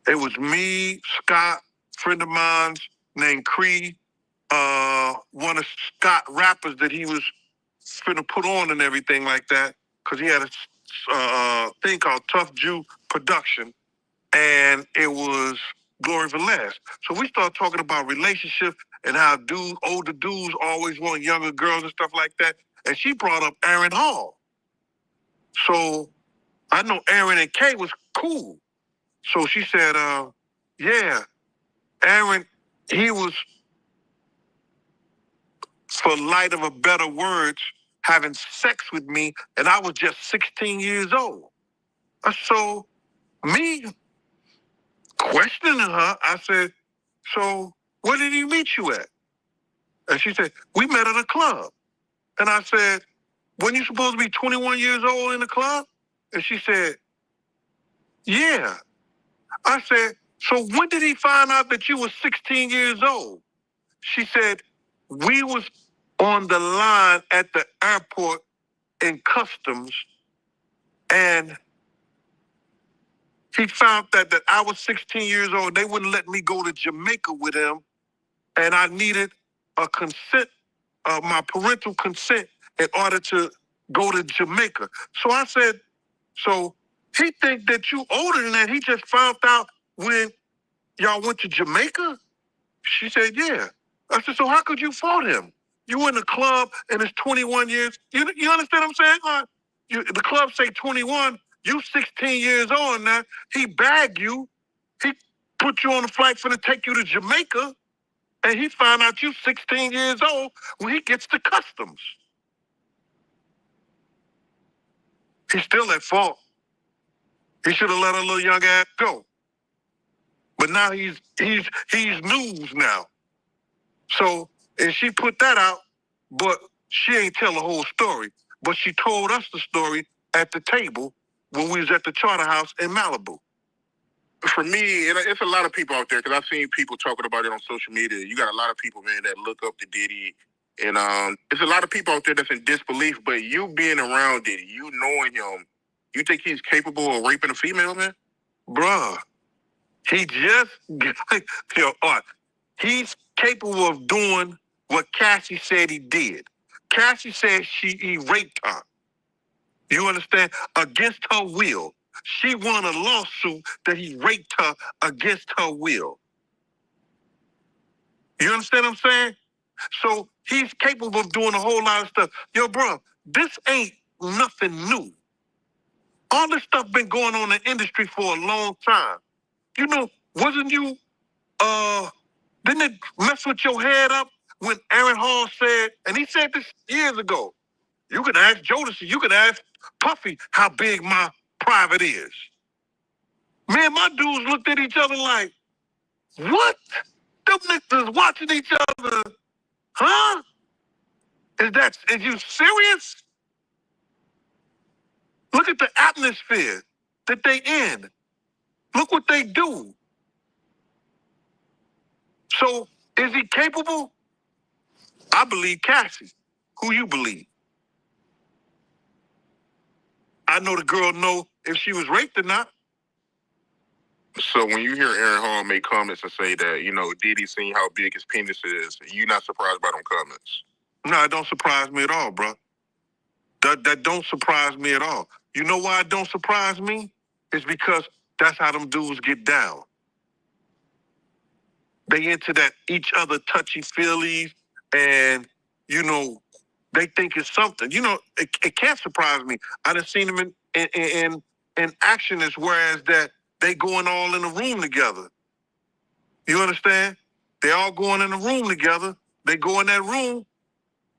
It was me, Scott, friend of mine named Cree, one of Scott rappers that he was finna put on and everything like that, because he had a thing called Tough Jew Production, and it was Gloria Velez. So we started talking about relationships and how older dudes always want younger girls and stuff like that. And she brought up Aaron Hall. So I know Aaron and Kay was cool. So she said, yeah, Aaron, he was, for light of a better words, having sex with me, and I was just 16 years old. So me questioning her, I said, so where did he meet you at? And she said, we met at a club. And I said, when you supposed to be 21 years old in the club? And she said, yeah. I said, so when did he find out that you were 16 years old? She said, we was on the line at the airport in customs, and he found that I was 16 years old. They wouldn't let me go to Jamaica with him, and I needed a consent, my parental consent, in order to go to Jamaica. So I said, so he think that you older than that. He just found out when y'all went to Jamaica? She said, yeah. I said, so how could you fault him? You in the club and it's 21 years. You understand what I'm saying? The club say 21. You 16 years old now. He bagged you. He put you on a flight for to take you to Jamaica. And he found out you 16 years old when he gets to customs. He's still at fault. He should have let her little young ass go. But now he's news now. So, and she put that out, but she ain't tell the whole story. But she told us the story at the table when we was at the Charter House in Malibu. For me, and it's a lot of people out there, because I've seen people talking about it on social media. You got a lot of people, man, that look up to Diddy. And it's a lot of people out there that's in disbelief, but you being around Diddy, you knowing him, you think he's capable of raping a female, man? Bruh, he just, he's capable of doing what Cassie said he did. Cassie said he raped her. You understand? Against her will. She won a lawsuit that he raped her against her will. You understand what I'm saying? So he's capable of doing a whole lot of stuff. Yo, bro, this ain't nothing new. All this stuff been going on in the industry for a long time. You know, wasn't you, didn't it mess with your head up when Aaron Hall said, and he said this years ago, you can ask Jodeci, you can ask Puffy how big my private is. Man, my dudes looked at each other like, what? Them niggas watching each other, huh? Is you serious? Look at the atmosphere that they in. Look what they do. So, is he capable? I believe Cassie. Who you believe? I know the girl know if she was raped or not. So when you hear Aaron Hall make comments and say that, you know, Diddy seen how big his penis is, you not surprised by them comments? No, it don't surprise me at all, bro. That don't surprise me at all. You know why it don't surprise me? It's because that's how them dudes get down. They into that each other touchy-feelies, and, you know, they think it's something. You know, it can't surprise me. I done seen them in action as whereas that they going all in a room together. You understand? They all going in a room together. They go in that room.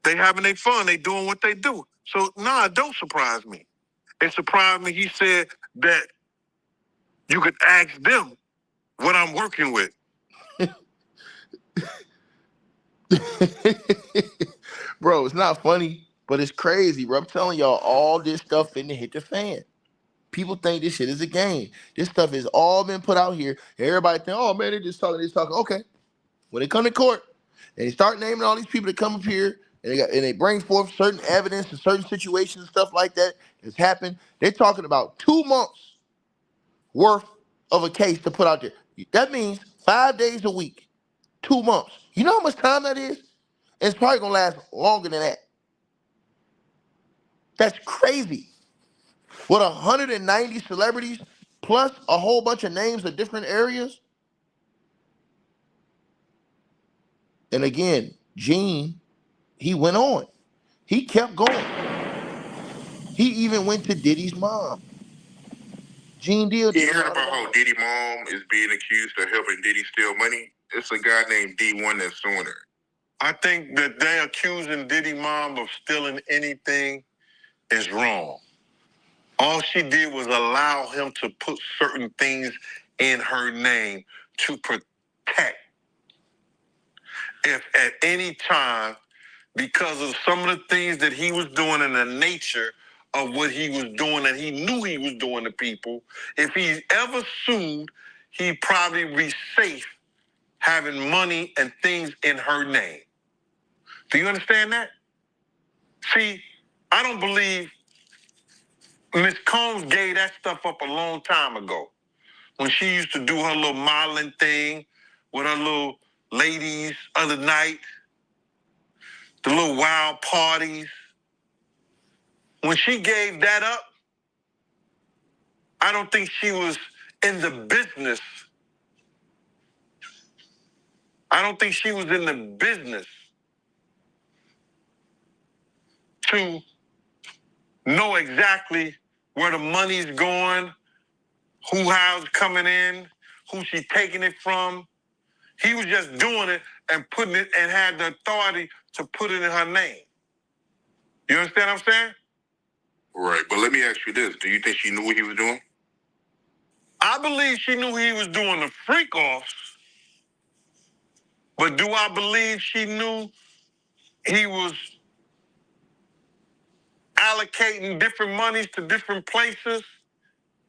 They having their fun. They doing what they do. So, nah, it don't surprise me. It surprised me he said that you could ask them what I'm working with. Bro, it's not funny, but it's crazy, bro. I'm telling y'all, all this stuff finna hit the fan. People think this shit is a game. This stuff has all been put out here. Everybody think, oh man, they just talking. Okay. When they come to court and they start naming all these people that come up here and they bring forth certain evidence and certain situations and stuff like that that's happened, they're talking about 2 months worth of a case to put out there. That means 5 days a week, 2 months. You know how much time that is? It's probably gonna last longer than that. That's crazy. With 190 celebrities plus a whole bunch of names of different areas. And again, Gene, he went on. He kept going. He even went to Diddy's mom. Gene Deal. You heard about how Diddy mom is being accused of helping Diddy steal money? It's a guy named D1 that's suing her. I think that they accusing Diddy mom of stealing anything is wrong. All she did was allow him to put certain things in her name to protect. If at any time, because of some of the things that he was doing and the nature of what he was doing and he knew he was doing to people, if he's ever sued, he'd probably be safe having money and things in her name. Do you understand that? See, I don't believe Miss Combs gave that stuff up a long time ago when she used to do her little modeling thing with her little ladies other night, the little wild parties. When she gave that up, I don't think she was in the business. I don't think she was in the business to know exactly where the money's going, who how's coming in, who she's taking it from. He was just doing it and putting it and had the authority to put it in her name. You understand what I'm saying? Right, but let me ask you this. Do you think she knew what he was doing? I believe she knew he was doing the freak-offs, but do I believe she knew he was allocating different monies to different places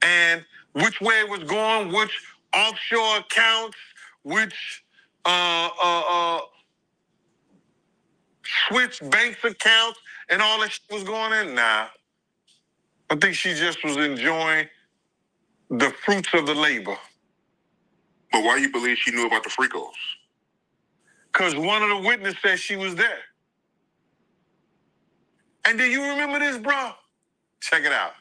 and which way it was going, which offshore accounts, which switch banks accounts, and all that shit was going in? Nah. I think she just was enjoying the fruits of the labor. But why you believe she knew about the freak-offs? Because one of the witnesses said she was there. And do you remember this, bro? Check it out.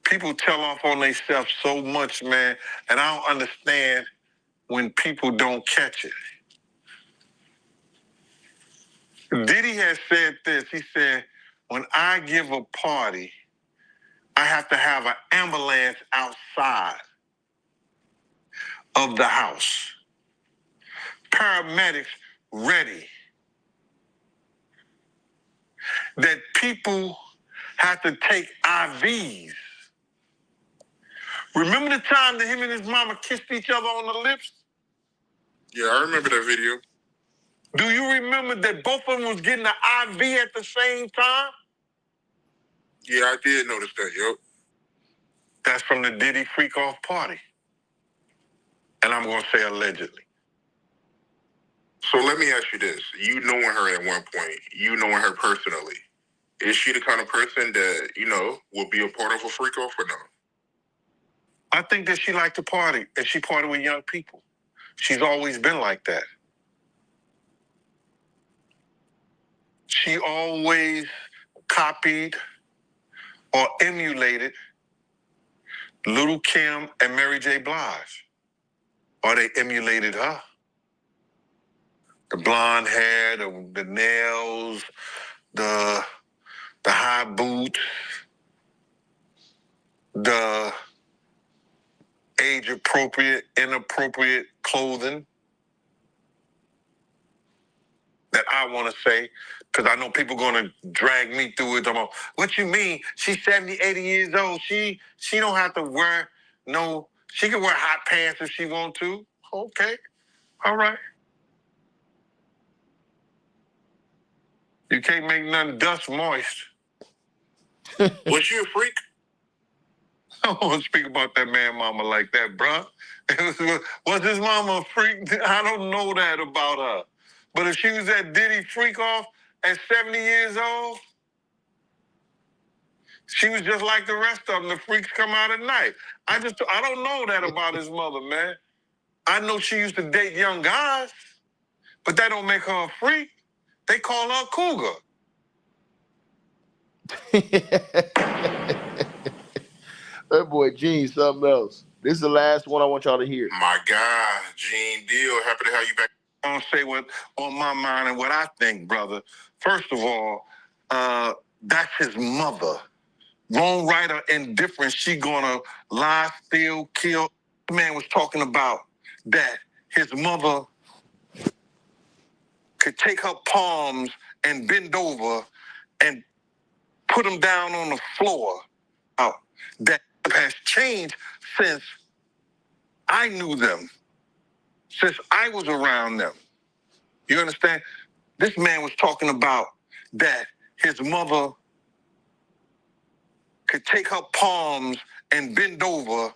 People tell off on themselves so much, man, and I don't understand when people don't catch it. Diddy has said this. He said, when I give a party, I have to have an ambulance outside of the house. Paramedics ready. That people have to take IVs. Remember the time that him and his mama kissed each other on the lips? Yeah, I remember that video. Do you remember that both of them was getting an IV at the same time? Yeah, I did notice that, yep. That's from the Diddy freak-off party. And I'm going to say allegedly. So let me ask you this. You knowing her at one point, you knowing her personally, is she the kind of person that, will be a part of a freak-off or no? I think that she liked to party, and she partied with young people. She's always been like that. She always copied or emulated Little Kim and Mary J. Blige. Or they emulated her. The blonde hair, the nails, the high boots, the age-appropriate, inappropriate clothing that I want to say, because I know people going to drag me through it. About, what you mean? She's 70, 80 years old. She don't have to wear she can wear hot pants if she want to. Okay. All right. You can't make nothing dust moist. Was she a freak? I don't want to speak about that man mama like that, bro. Was his mama a freak? I don't know that about her. But if she was at Diddy freak off at 70 years old, she was just like the rest of them. The freaks come out at night. I don't know that about his mother, man. I know she used to date young guys, but that don't make her a freak. They call her a cougar. That boy Gene, something else. This is the last one I want y'all to hear. My God, Gene Deal, happy to have you back. I'm going to say what on my mind and what I think, brother. First of all, that's his mother. Wrong, right, or indifferent, she gonna lie, steal, kill. The man was talking about that his mother could take her palms and bend over and put them down on the floor. That has changed since I knew them, since I was around them. You understand? This man was talking about that his mother could take her palms and bend over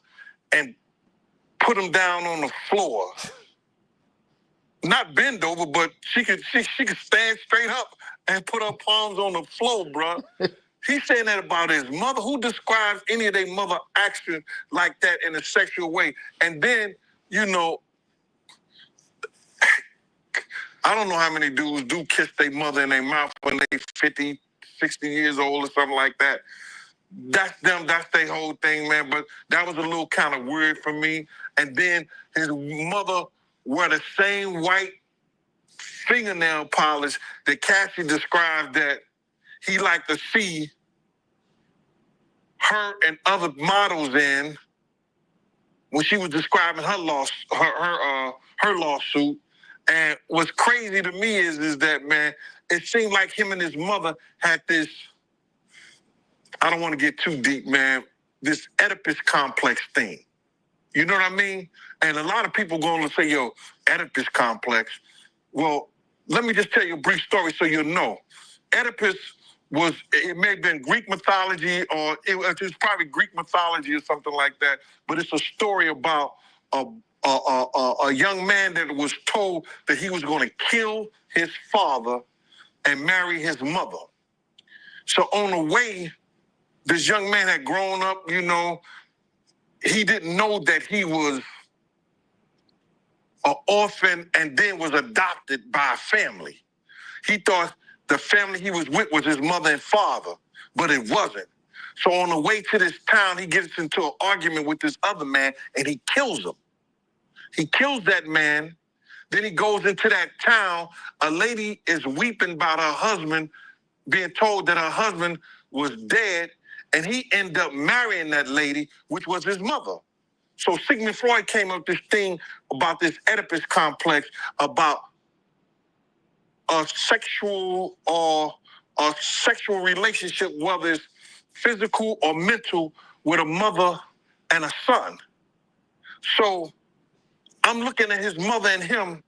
and put them down on the floor. Not bend over, but she could stand straight up and put her palms on the floor, bro. He's saying that about his mother. Who describes any of their mother action like that in a sexual way? And then, I don't know how many dudes do kiss their mother in their mouth when they 50, 60 years old or something like that. That's them. That's their whole thing, man. But that was a little kind of weird for me. And then his mother wore the same white fingernail polish that Cassie described that he liked to see her and other models in when she was describing her lawsuit. And what's crazy to me is that, man, it seemed like him and his mother had this, I don't want to get too deep, man, this Oedipus complex thing. You know what I mean? And a lot of people going to say, yo, Oedipus complex. Well, let me just tell you a brief story so you'll know. Oedipus it may have been Greek mythology, or it was probably Greek mythology or something like that, but it's a story about a young man that was told that he was going to kill his father and marry his mother. So on the way, this young man had grown up, you know, he didn't know that he was an orphan and then was adopted by a family. He thought the family he was with was his mother and father, but it wasn't. So on the way to this town, he gets into an argument with this other man and he kills him. He kills that man. Then he goes into that town. A lady is weeping about her husband, being told that her husband was dead, and he ended up marrying that lady, which was his mother. So Sigmund Freud came up with this thing about this Oedipus complex, about a sexual relationship, whether it's physical or mental, with a mother and a son. So I'm looking at his mother and him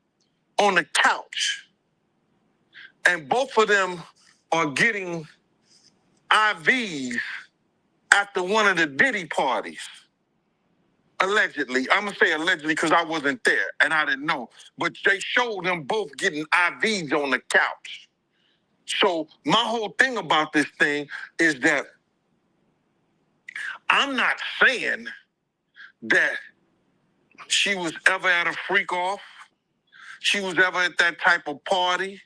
on the couch, and both of them are getting IVs after one of the Diddy parties. Allegedly. I'm going to say allegedly because I wasn't there and I didn't know. But they showed them both getting IVs on the couch. So my whole thing about this thing is that I'm not saying that she was ever at a freak off. She was ever at that type of party.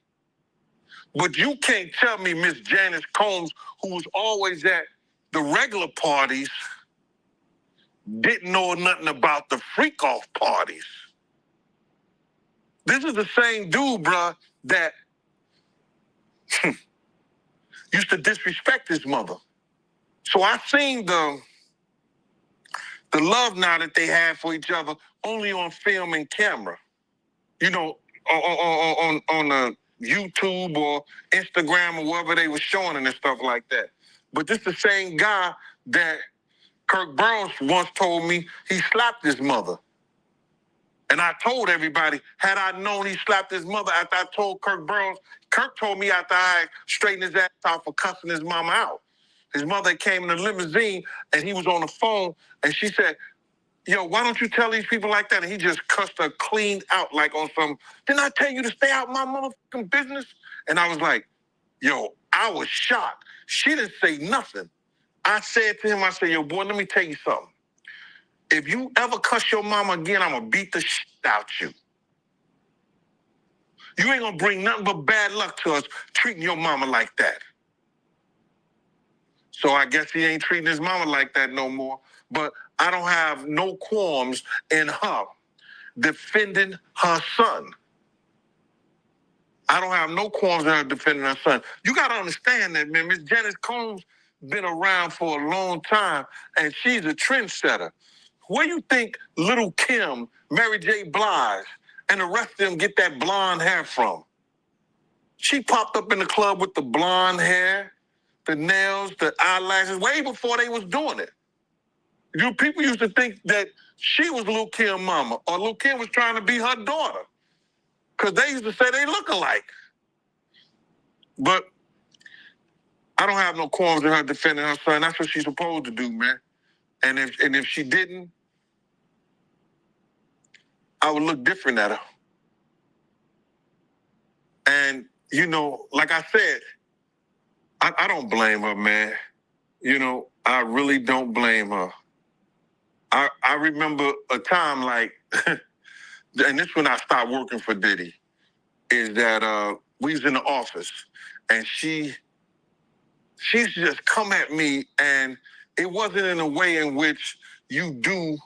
But you can't tell me Miss Janice Combs, who was always at the regular parties, didn't know nothing about the freak off parties. This is the same dude, bruh, that used to disrespect his mother. So I seen the love now that they had for each other only on film and camera. You know, on YouTube or Instagram or wherever they were showing it and stuff like that. But this is the same guy that Kirk Burns once told me he slapped his mother. And I told everybody, had I known he slapped his mother after I told Kirk Burns, Kirk told me after I straightened his ass out for cussing his mama out. His mother came in a limousine and he was on the phone and she said, yo, why don't you tell these people like that? And he just cussed her clean out like on some, didn't I tell you to stay out my motherfucking business? And I was like, yo, I was shocked. She didn't say nothing. I said to him, I said, yo, boy, let me tell you something. If you ever cuss your mama again, I'm going to beat the shit out you. You ain't going to bring nothing but bad luck to us treating your mama like that. So I guess he ain't treating his mama like that no more. But I don't have no qualms in her defending her son. I don't have no qualms in her defending her son. You got to understand that, man. Miss Janice Combs been around for a long time, and she's a trendsetter. Where you think Little Kim, Mary J. Blige, and the rest of them get that blonde hair from? She popped up in the club with the blonde hair, the nails, the eyelashes, way before they was doing it. You people used to think that she was Lil' Kim's mama, or Lil' Kim was trying to be her daughter, because they used to say they look alike. But I don't have no qualms in her defending her son. That's what she's supposed to do, man. And if she didn't, I would look different at her. And, you know, like I said, I don't blame her, man. You know, I really don't blame her. I remember a time like, and this when I started working for Diddy, is that we was in the office and she's just come at me, and it wasn't in a way in which you do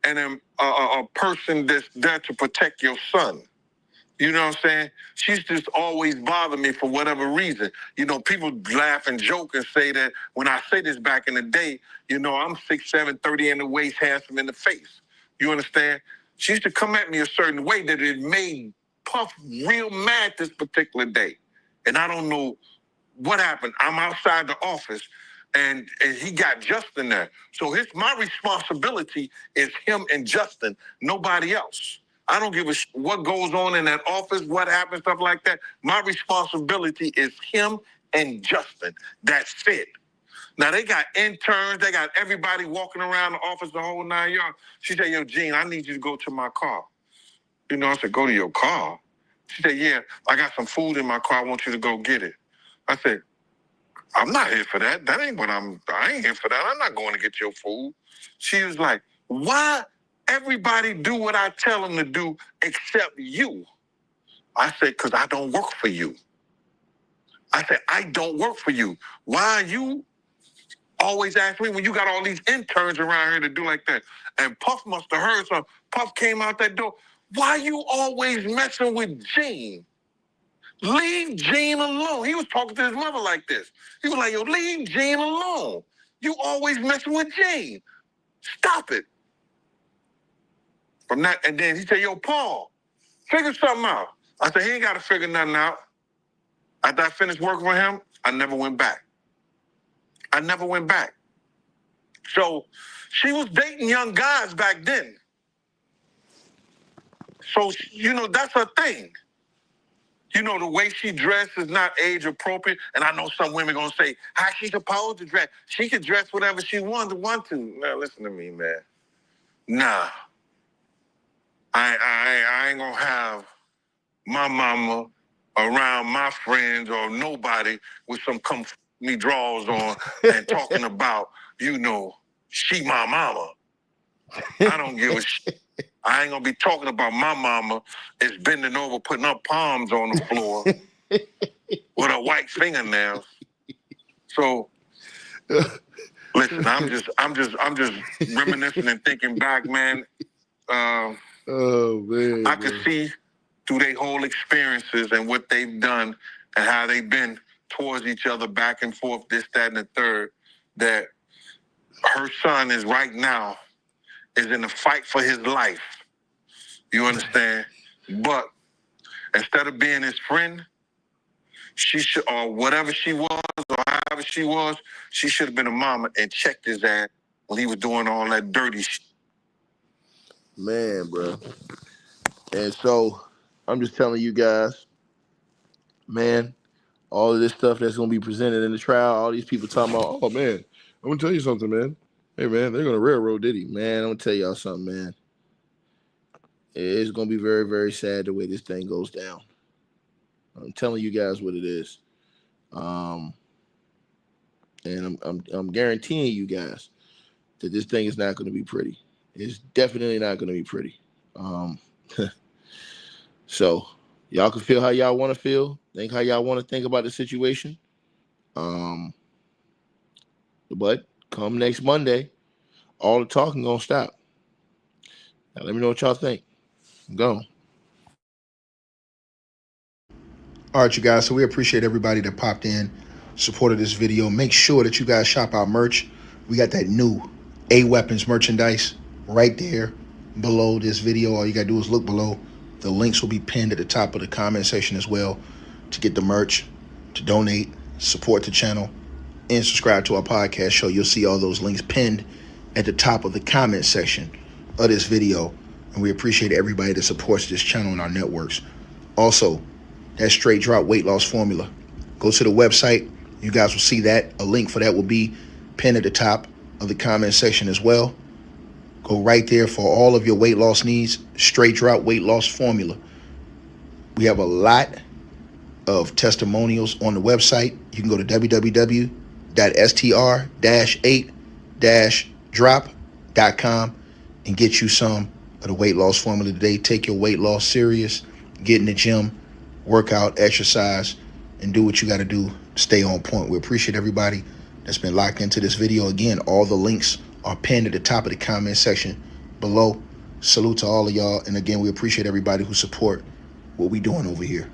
and a person that's there to protect your son. You know what I'm saying? She's just always bothered me for whatever reason. You know, people laugh and joke and say that when I say this back in the day, you know, I'm 6'7", 30 in the waist, handsome in the face. You understand? She used to come at me a certain way that it made Puff real mad this particular day. And I don't know what happened. I'm outside the office and he got Justin there. So my responsibility is him and Justin, nobody else. I don't give a what goes on in that office, what happens, stuff like that. My responsibility is him and Justin. That's it. Now, they got interns. They got everybody walking around the office the whole 9 yards. She said, yo, Gene, I need you to go to my car. You know, I said, go to your car? She said, yeah, I got some food in my car. I want you to go get it. I said, I'm not here for that. I ain't here for that. I'm not going to get your food. She was like, why everybody do what I tell them to do except you? I said, because I don't work for you. I said, I don't work for you. Why are you always ask me when you got all these interns around here to do like that? And Puff must have heard something. Puff came out that door. Why you always messing with Gene? Leave Gene alone. He was talking to his mother like this. He was like, yo, leave Gene alone. You always messing with Gene. Stop it. From that, and then he said, yo, Paul, figure something out. I said, he ain't got to figure nothing out. After I finished working with him, I never went back. I never went back. So she was dating young guys back then. So, you know, that's her thing. You know, the way she dressed is not age appropriate. And I know some women going to say, how she supposed to dress? She can dress whatever she want to. Now, listen to me, man. Nah. I ain't going to have my mama around my friends or nobody with some me drawers on and talking about, you know, she my mama. I don't give a shit. I ain't gonna be talking about my mama is bending over, putting her palms on the floor with her white fingernails. So listen, I'm just reminiscing and thinking back, man. Oh man. I could see through their whole experiences and what they've done and how they've been towards each other, back and forth, this, that, and the third, that her son is right now is in a fight for his life. You understand? But instead of being his friend, she should, or whatever she was, or however she was, she should have been a mama and checked his ass when he was doing all that dirty shit. Man, bro. And so I'm just telling you guys, man, all of this stuff that's going to be presented in the trial, all these people talking about, oh, man, I'm going to tell you something, man. Hey, man, they're going to railroad Diddy. Man, I'm going to tell y'all something, man. It's going to be very, very sad the way this thing goes down. I'm telling you guys what it is. And I'm guaranteeing you guys that this thing is not going to be pretty. It's definitely not going to be pretty. So y'all can feel how y'all want to feel, think how y'all want to think about the situation. But come next Monday, all the talking gonna stop. Now let me know what y'all think. Go. All right, you guys. So we appreciate everybody that popped in, supported this video. Make sure that you guys shop our merch. We got that new A-Weapons merchandise right there below this video. All you gotta do is look below. The links will be pinned at the top of the comment section as well to get the merch, to donate, support the channel, and subscribe to our podcast show. You'll see all those links pinned at the top of the comment section of this video. And we appreciate everybody that supports this channel and our networks. Also, that straight drop weight loss formula. Go to the website. You guys will see that. A link for that will be pinned at the top of the comment section as well. Go right there for all of your weight loss needs. Straight drop weight loss formula. We have a lot of testimonials on the website. You can go to www.str-8-drop.com and get you some of the weight loss formula today. Take your weight loss serious. Get in the gym, work out, exercise, and do what you got to do to stay on point. We appreciate everybody that's been locked into this video. Again, all the links are pinned at the top of the comment section below. Salute to all of y'all. And again, we appreciate everybody who support what we doing over here.